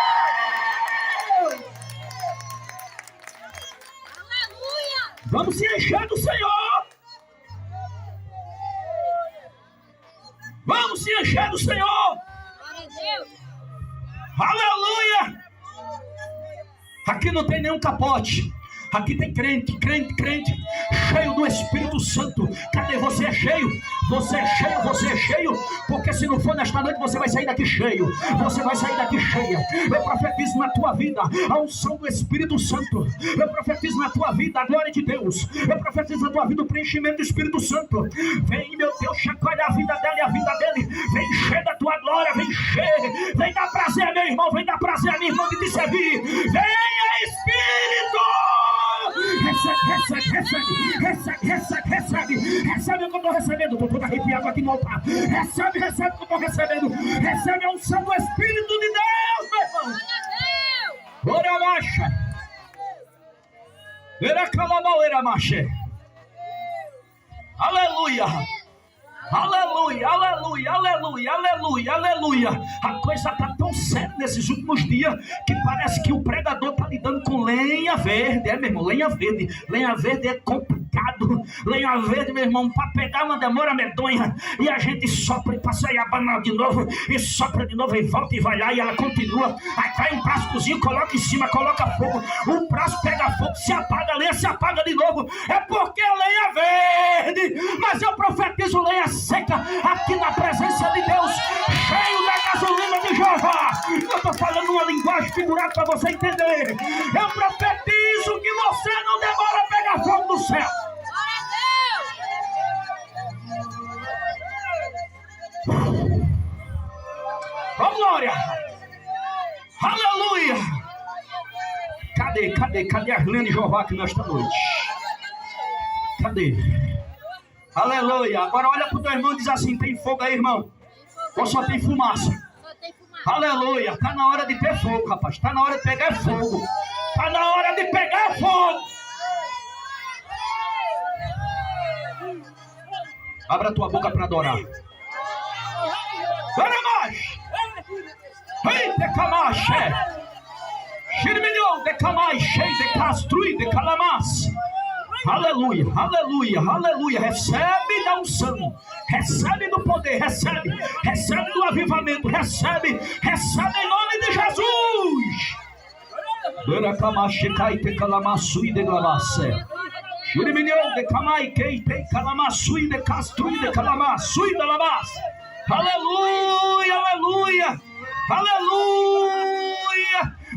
Vamos se encher do Senhor. Vamos se encher do Senhor. Aleluia. Aqui não tem nenhum capote. Aqui tem crente, cheio do Espírito Santo. Cadê? Você é cheio? Você é cheio, você é cheio. Porque se não for nesta noite, você vai sair daqui cheio. Você vai sair daqui cheia. Eu profetizo na tua vida a unção do Espírito Santo. Eu profetizo na tua vida a glória de Deus. Eu profetizo na tua vida o preenchimento do Espírito Santo. Vem, meu Deus, chacoalha a vida dela e a vida dele. Vem encher da tua glória, vem encher. Vem dar prazer, meu irmão, vem dar prazer, minha irmã, de te servir. Venha, Espírito! Recebe o que eu estou recebendo. Estou todo arrepiado aqui no altar. Recebe o que eu estou recebendo. Recebe a unção do Espírito de Deus, meu irmão. Ora marcha. Era calabaueira marcha. Aleluia. Aleluia, aleluia, aleluia, aleluia, aleluia. A coisa está tão séria nesses últimos dias que parece que o pregador está lidando com lenha verde. É, meu irmão, lenha verde. Lenha verde é complicado. Lenha verde, meu irmão, para pegar uma demora medonha. E a gente sopra e passa aí a banana de novo. E sopra de novo e volta e vai lá e ela continua. Aí cai um prazozinho, coloca em cima, coloca fogo. O prazo pega fogo, se apaga, a lenha se apaga de novo. É porque a lenha é verde. Mas eu profetizo lenha seca aqui na presença de Deus, cheio da gasolina de Jeová. Eu estou falando uma linguagem figurada para você entender. Eu profetizo que você não demora a pegar fogo do céu. Oh, glória! Aleluia! Cadê as lenhas de Jeová aqui nesta noite? Cadê? Aleluia. Agora olha para o teu irmão e diz assim: tem fogo aí, irmão? Ou só tem fumaça? Aleluia. Está na hora de ter fogo, rapaz. Está na hora de pegar fogo. Está na hora de pegar fogo. Abra a tua boca para adorar. Bora mais. Ei, decamache. Xirmilhão, decamache, decastrui, decalamas. Aleluia, aleluia, aleluia. Recebe da unção, recebe do poder, recebe do avivamento, recebe em nome de Jesus. Aleluia, aleluia, aleluia.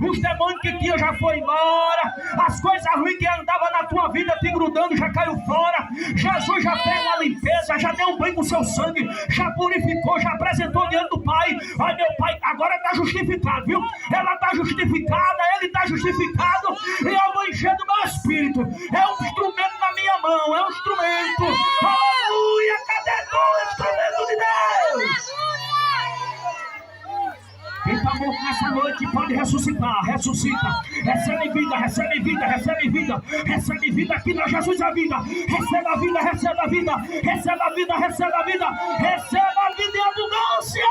Os demônios que tinha já foi embora. As coisas ruins que andava na tua vida te grudando já caiu fora. Jesus já fez uma limpeza, já deu um banho com seu sangue, já purificou, já apresentou diante do Pai. Ai, meu Pai, agora está justificado, viu? Ela está justificada, ele está justificado. E eu vou encher do meu espírito. É um instrumento na minha mão, é um instrumento. Aleluia, cadê tu, instrumento de Deus? Quem está morto nessa noite pode ressuscitar, ressuscita. Recebe vida, recebe vida, recebe vida. Recebe vida aqui na Jesus a vida. Receba a vida, receba a vida. Receba a vida, receba a vida. Receba a vida em abundância.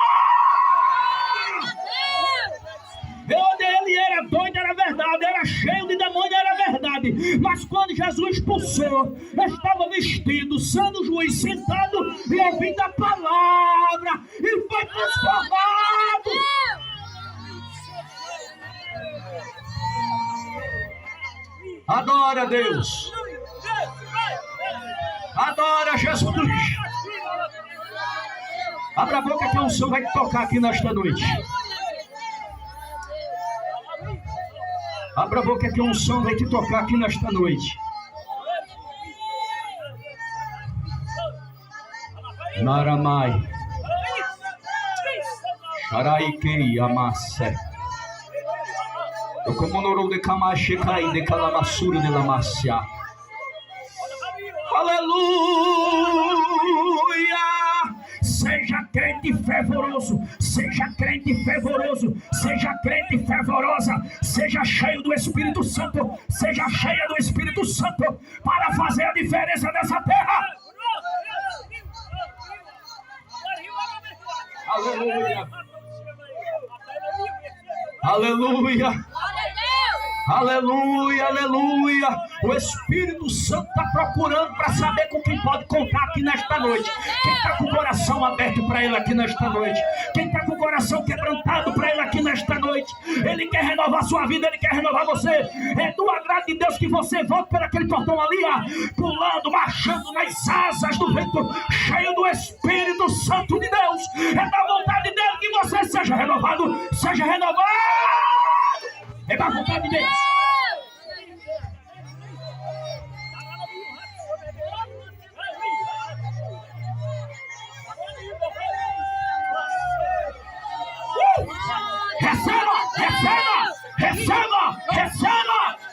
Ele era doido, era verdade. Era cheio de demônio, era verdade. Mas quando Jesus expulsou, estava vestido, sendo juiz, sentado e ouvindo a palavra. E foi transformado. Adora Deus. Adora Jesus. Abra a boca que a unção vai tocar aqui nesta noite. Abra a boca que a unção vai te tocar aqui nesta noite. Naramai. Sharaikei Amassé. Eu como de Camachecai, de Calamassura de Lamácia. Aleluia! Seja crente fervoroso, seja crente fervoroso, seja crente fervorosa, seja cheio do Espírito Santo, seja cheia do Espírito Santo para fazer a diferença nessa terra. Aleluia! Aleluia! Aleluia, aleluia. O Espírito Santo está procurando para saber com quem pode contar aqui nesta noite. Quem está com o coração aberto para Ele aqui nesta noite. Quem está com o coração quebrantado para Ele aqui nesta noite. Ele quer renovar a sua vida, Ele quer renovar você. É do agrado de Deus que você volte por aquele portão ali, pulando, marchando nas asas do vento, cheio do Espírito Santo de Deus. É da vontade dEle que você seja renovado, seja renovado. É da vontade de Deus.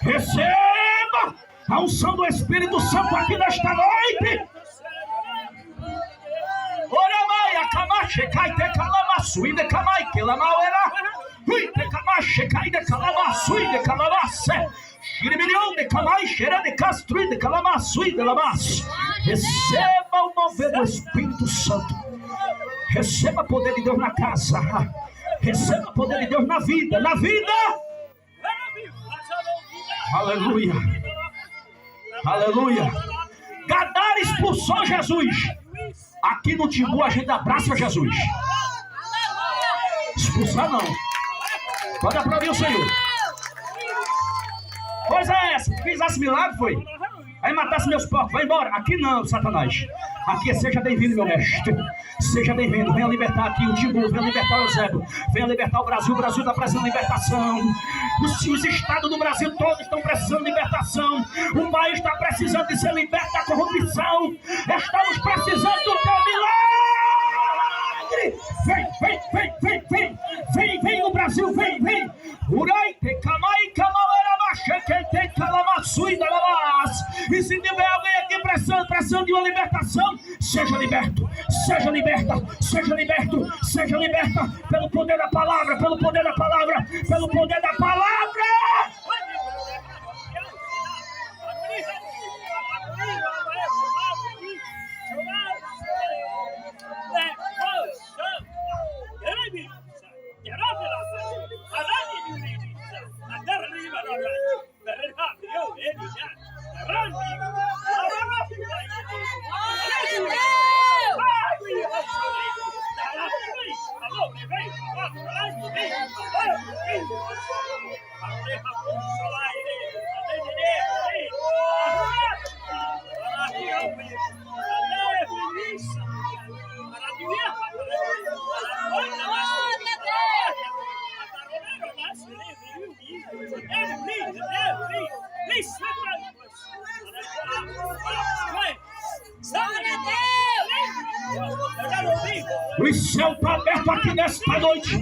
Receba a unção do Espírito Santo aqui nesta noite. Ora vai, a camache cai de calamaçu e de camai que la mauera. Ui, de camache cai de calamaçu e de calamasse. Xiribirião de camai cheira de castro e de calamaçu e de lamaço. Receba o mover do Espírito Santo. Receba o poder de Deus na casa. Receba o poder de Deus na vida. Na vida. Aleluia. Aleluia. Gadara expulsou Jesus. Aqui no Timbu a gente abraça Jesus. Expulsar não. Pode aplaudir o Senhor. Coisa é essa? Fizesse milagre, foi? Aí matasse meus porcos. Vai embora. Aqui não, Satanás. Aqui seja bem-vindo, meu mestre. Seja bem-vindo. Venha libertar aqui o Timbu. Venha libertar o Eusébio. Venha libertar o Brasil. O Brasil está precisando de libertação. Os estados do Brasil todos estão precisando de libertação. O país está precisando de ser liberto da corrupção. Estamos precisando do teu milagre. Vem no Brasil. Vem. Urai, te camai, camauera, macha, que te calamaçui da lamas. E se tiver alguém aqui precisando de uma libertação, seja liberto, seja liberta, pelo poder da palavra, pelo poder da palavra. O céu está aberto aqui nesta noite.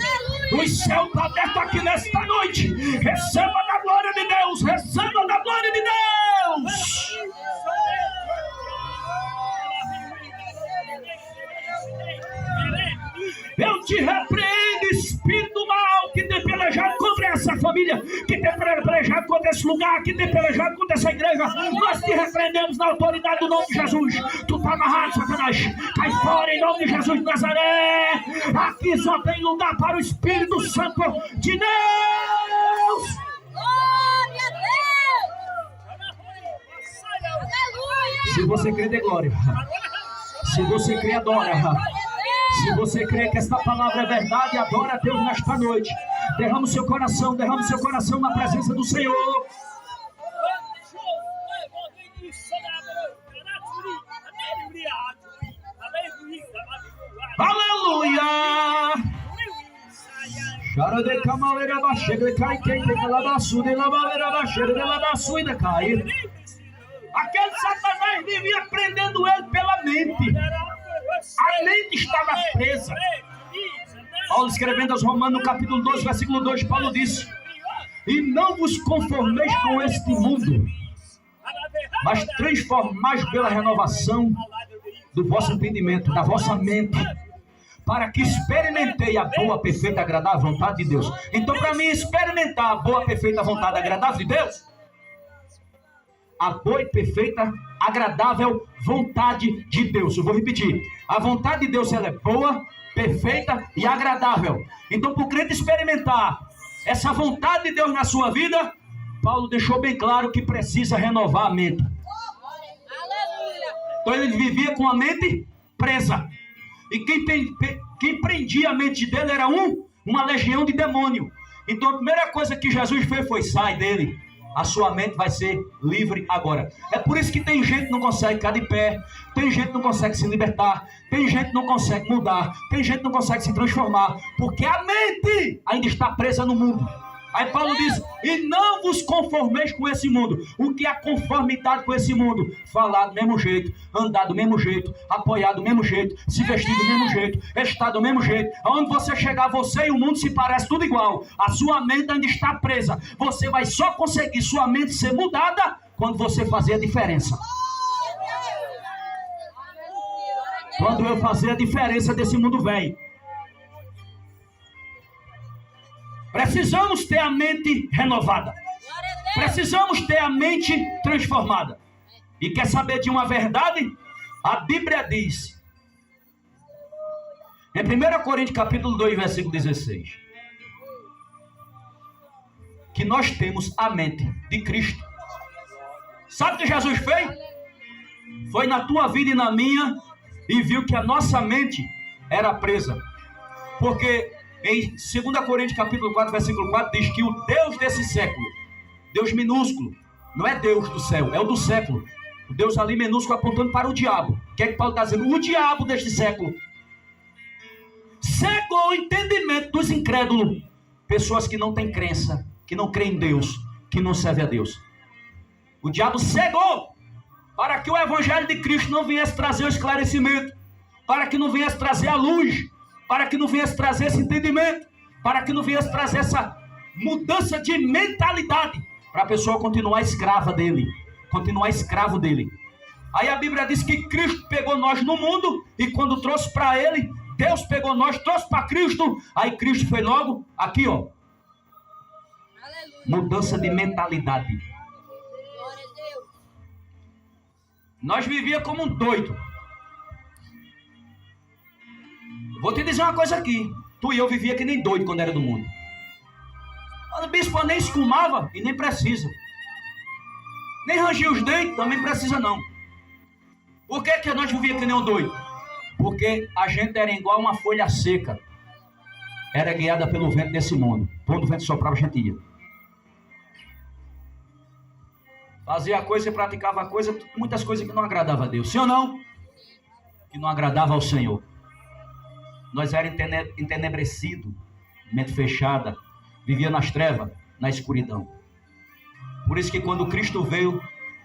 O céu está aberto aqui nesta noite. Receba da glória de Deus. Receba da glória de Deus. Eu te repreendo, espírito mal, que tem pelejado contra essa família, que tem pelejado contra esse lugar, que tem pelejado contra essa igreja. Nós te repreendemos na autoridade do nome de Jesus. Tu está amarrado, Satanás. Cai fora em nome de Jesus de Nazaré. Aqui só tem lugar para o Espírito Santo de Deus. Glória a Deus! Aleluia! Se você crê, dê glória. Se você crê, adora. Se você crê que esta palavra é verdade, adora a Deus nesta noite. Derrama o seu coração na presença do Senhor. Aleluia! Chara de camaleira baixa de cai, quem de calabaçu de lavaleira baixa de lavaçu e de cai. Aquele Satanás vivia prendendo ele pela mente. A mente estava presa. Paulo escrevendo aos Romanos, no capítulo 12, versículo 2, Paulo disse: E não vos conformeis com este mundo, mas transformais pela renovação do vosso entendimento, da vossa mente, para que experimentei a boa, perfeita, agradável vontade de Deus. Então, para mim experimentar a boa, perfeita vontade agradável de Deus, a boa e perfeita, agradável vontade de Deus. Eu vou repetir. A vontade de Deus, ela é boa, perfeita e agradável. Então, para o crente experimentar essa vontade de Deus na sua vida, Paulo deixou bem claro que precisa renovar a mente. Então, ele vivia com a mente presa. E quem prendia a mente dele era uma legião de demônio. Então, a primeira coisa que Jesus fez foi: sai dele. A sua mente vai ser livre agora. É por isso que tem gente que não consegue ficar de pé, tem gente que não consegue se libertar, tem gente que não consegue mudar, tem gente que não consegue se transformar, porque a mente ainda está presa no mundo. Aí Paulo diz: e não vos conformeis com esse mundo. O que é a conformidade com esse mundo? Falar do mesmo jeito, andar do mesmo jeito, apoiar do mesmo jeito, se vestir do mesmo jeito, estar do mesmo jeito. Aonde você chegar, você e o mundo se parece tudo igual. A sua mente ainda está presa. Você vai só conseguir sua mente ser mudada quando você fazer a diferença. Quando eu fazer a diferença desse mundo velho. Precisamos ter a mente renovada. Precisamos ter a mente transformada. E quer saber de uma verdade? A Bíblia diz, em 1 Coríntios capítulo 2, versículo 16, que nós temos a mente de Cristo. Sabe o que Jesus fez? Foi na tua vida e na minha, e viu que a nossa mente era presa. Porque em 2 Coríntios capítulo 4, versículo 4, diz que o Deus desse século, Deus minúsculo, não é Deus do céu, é o do século. O Deus ali minúsculo apontando para o diabo. O que é que Paulo está dizendo? O diabo deste século cegou o entendimento dos incrédulos. Pessoas que não têm crença, que não creem em Deus, que não servem a Deus. O diabo cegou para que o evangelho de Cristo não viesse trazer o esclarecimento, para que não viesse trazer a luz, para que não viesse trazer esse entendimento, para que não viesse trazer essa mudança de mentalidade, para a pessoa continuar escrava dele, continuar escravo dele. Aí a Bíblia diz que Cristo pegou nós no mundo, e quando trouxe para ele, Deus pegou nós, trouxe para Cristo, aí Cristo foi logo aqui, ó. Mudança de mentalidade. Nós vivíamos como um doido. Vou te dizer uma coisa aqui. Tu e eu vivia que nem doido quando era do mundo. O bispo nem escumava e nem precisa. Nem rangia os dentes, também precisa não. Por que nós vivíamos que nem um doido? Porque a gente era igual uma folha seca. Era guiada pelo vento desse mundo. Quando o vento soprava, a gente ia. Fazia a coisa e praticava a coisa, muitas coisas que não agradavam a Deus. Sim ou não? Que não agradava ao Senhor. Nós éramos entenebrecidos, mente fechada, vivia nas trevas, na escuridão. Por isso que quando Cristo veio,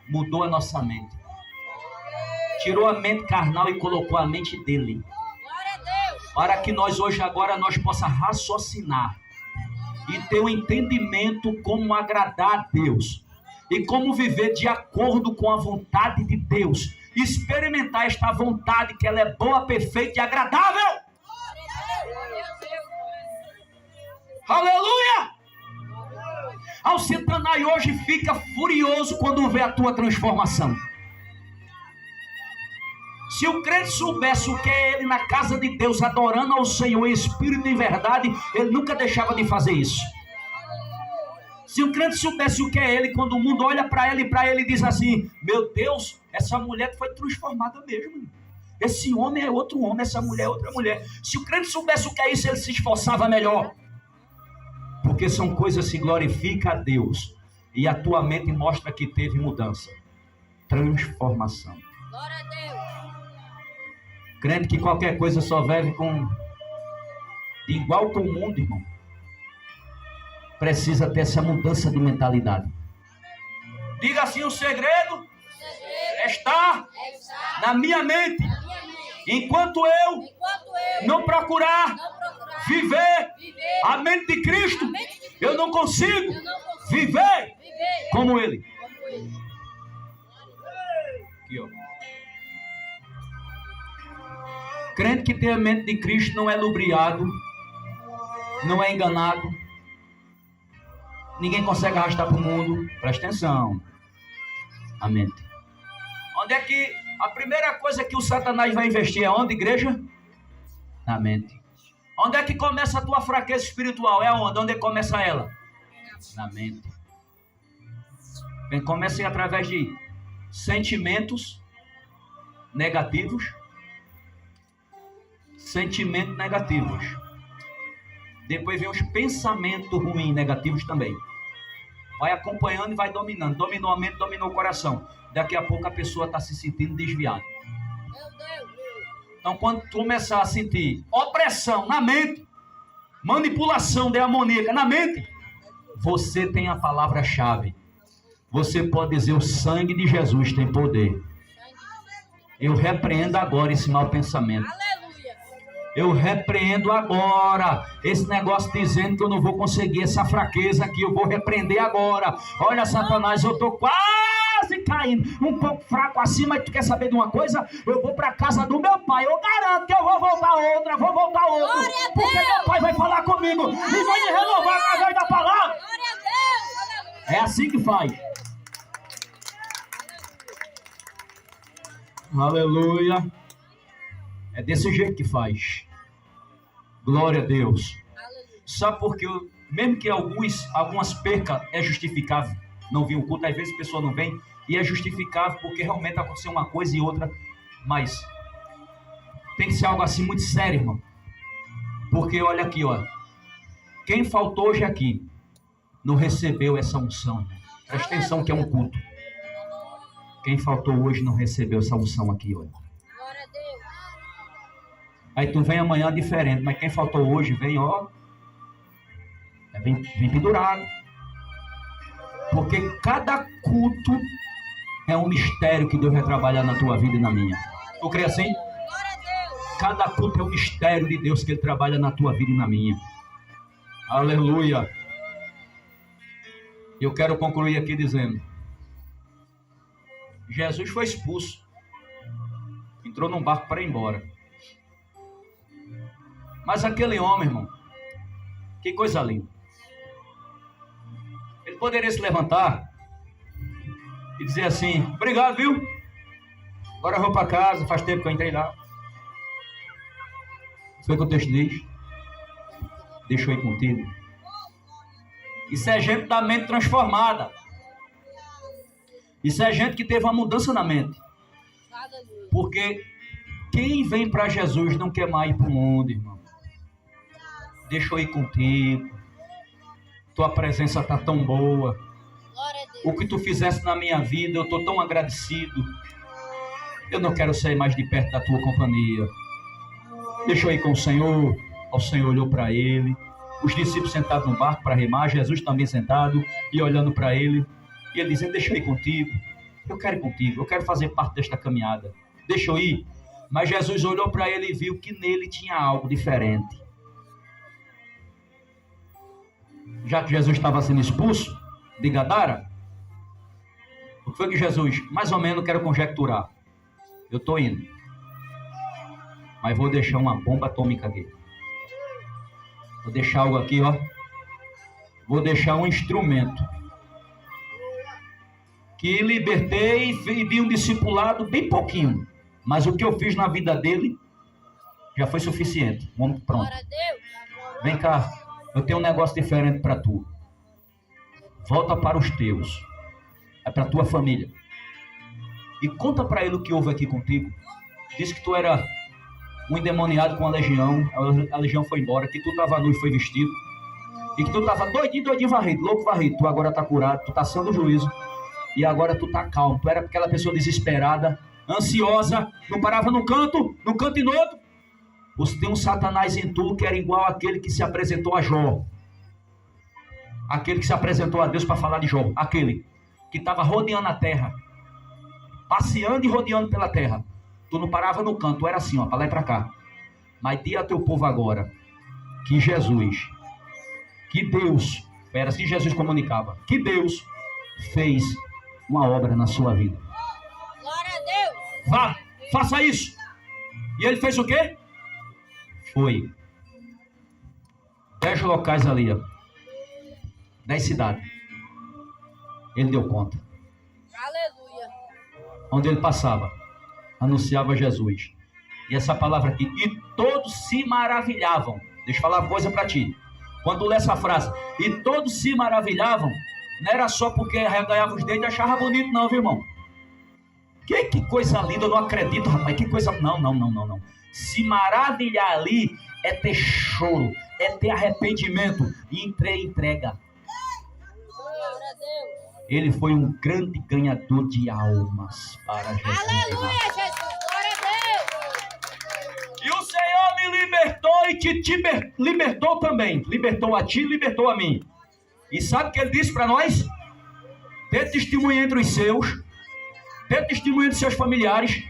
mudou a nossa mente. Tirou a mente carnal e colocou a mente dele. Para que nós hoje agora nós possamos raciocinar e ter um entendimento como agradar a Deus. E como viver de acordo com a vontade de Deus. Experimentar esta vontade que ela é boa, perfeita e agradável. Aleluia! Ao Satanás hoje fica furioso quando vê a tua transformação. Se o crente soubesse o que é ele na casa de Deus, adorando ao Senhor em espírito e em verdade, ele nunca deixava de fazer isso. Se o crente soubesse o que é ele, quando o mundo olha para ele diz assim: meu Deus, essa mulher foi transformada mesmo. Esse homem é outro homem, essa mulher é outra mulher. Se o crente soubesse o que é isso, ele se esforçava melhor. Porque são coisas que glorificam a Deus. E a tua mente mostra que teve mudança. Transformação. Glória a Deus. Crente que qualquer coisa só vive de igual com o mundo, irmão. Precisa ter essa mudança de mentalidade. Diga assim: o segredo está na minha mente. Enquanto eu não procurar viver a mente de Cristo, eu não consigo viver Viver como Ele. como Ele. Aqui, ó. Crente que tem a mente de Cristo não é lubriado, não é enganado. Ninguém consegue arrastar para o mundo. Presta atenção. A mente. Onde é que a primeira coisa que o Satanás vai investir é onde, igreja? Na mente. Onde é que começa a tua fraqueza espiritual? É onde? Onde é que começa ela? Na mente. Bem, começa através de sentimentos negativos. Sentimentos negativos. Depois vem os pensamentos ruins, negativos também. Vai acompanhando e vai dominando. Dominou a mente, dominou o coração. Daqui a pouco a pessoa está se sentindo desviada. Meu Deus. Então, quando tu começar a sentir opressão na mente, manipulação demoníaca na mente, você tem a palavra-chave. Você pode dizer: o sangue de Jesus tem poder. Eu repreendo agora esse mau pensamento. Aleluia. Eu repreendo agora esse negócio dizendo que eu não vou conseguir, essa fraqueza aqui, eu vou repreender agora. Olha, Satanás, eu estou quase caindo, um pouco fraco assim, mas tu quer saber de uma coisa? Eu vou para casa do meu pai, eu garanto que eu vou voltar outra, porque meu pai vai falar comigo e vai me renovar através da palavra. Glória a Deus. Aleluia. É assim que faz. Aleluia. É desse jeito que faz. Glória a Deus. Aleluia. Sabe por quê? Mesmo que algumas percas é justificável. Não vir o culto, às vezes a pessoa não vem. E é justificável porque realmente aconteceu uma coisa e outra. Mas tem que ser algo assim muito sério, irmão. Porque olha aqui, ó. Quem faltou hoje aqui não recebeu essa unção. Presta atenção que é um culto. Quem faltou hoje não recebeu essa unção aqui, olha. Glória a Deus. Aí tu vem amanhã diferente, mas quem faltou hoje vem, ó, vem pendurado. Porque cada culto é um mistério que Deus vai trabalhar na tua vida e na minha. Tu crê assim? Glória a Deus. Cada culto é um mistério de Deus que Ele trabalha na tua vida e na minha. Aleluia. Eu quero concluir aqui dizendo: Jesus foi expulso. Entrou num barco para ir embora. Mas aquele homem, irmão, que coisa linda. Ele poderia se levantar e dizer assim: obrigado, viu? Agora eu vou para casa, faz tempo que eu entrei lá. Foi o que o texto diz. Deixa eu ir contigo. Isso é gente da mente transformada. Isso é gente que teve uma mudança na mente. Aleluia. Porque quem vem para Jesus não quer mais ir para o mundo, irmão. Deixa eu ir contigo. Tua presença está tão boa. Glória a Deus. O que tu fizeste na minha vida, eu estou tão agradecido. Eu não quero sair mais de perto da tua companhia. Deixa eu ir com o Senhor. O Senhor olhou para ele. Os discípulos sentados no barco para remar. Jesus também sentado e olhando para ele. E ele dizendo: deixa eu ir contigo. Eu quero ir contigo. Eu quero fazer parte desta caminhada. Deixa eu ir. Mas Jesus olhou para ele e viu que nele tinha algo diferente. Já que Jesus estava sendo expulso de Gadara, o que foi que Jesus, mais ou menos, quero conjecturar. Eu estou indo, mas vou deixar uma bomba atômica aqui. Vou deixar algo aqui, ó. Vou deixar um instrumento que libertei e vi um discipulado bem pouquinho. Mas o que eu fiz na vida dele já foi suficiente. Vamos pronto. Glória a Deus. Vem cá, eu tenho um negócio diferente para tu. Volta para os teus. É para tua família. E conta para ele o que houve aqui contigo. Disse que tu era um endemoniado com a legião. A legião foi embora. Que tu estava nu e foi vestido. E que tu estava doidinho varrido, louco varrido. Tu agora está curado, tu está sendo juízo. E agora tu está calmo. Tu era aquela pessoa desesperada, ansiosa, não parava num canto e no outro. Você tem um Satanás em tu que era igual àquele que se apresentou a Jó. Aquele que se apresentou a Deus para falar de Jó. Aquele que estava rodeando a terra. Passeando e rodeando pela terra. Tu não parava no canto, tu era assim, ó, para lá e para cá. Mas diga ao teu povo agora que Jesus, que Deus Era assim Jesus comunicava. Que Deus fez uma obra na sua vida. Glória a Deus. Vá, faça isso. E ele fez o quê? Foi. 10 locais ali, ó. 10 cidades. Ele deu conta. Aleluia. Onde ele passava, anunciava Jesus. E essa palavra aqui, e todos se maravilhavam. Deixa eu falar uma coisa para ti. Quando lê essa frase, e todos se maravilhavam, não era só porque arreganhava os dedos e achava bonito, não, viu, irmão? Que coisa linda, eu não acredito, rapaz. Que coisa. Não. Se maravilhar ali é ter choro, é ter arrependimento e entrega. Glória a Deus. Ele foi um grande ganhador de almas para Jesus. Aleluia, Jesus. Glória a Deus. E o Senhor me libertou e te libertou também. Libertou a ti, libertou a mim. E sabe o que ele disse para nós? Dê testemunho entre os seus. Dê testemunho dos seus familiares.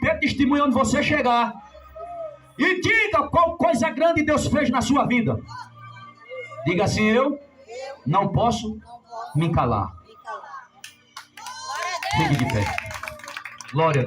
Dê testemunho onde você chegar. E diga qual coisa grande Deus fez na sua vida. Diga assim, eu não posso me calar. Glória a Deus. Fique de pé. Glória a Deus.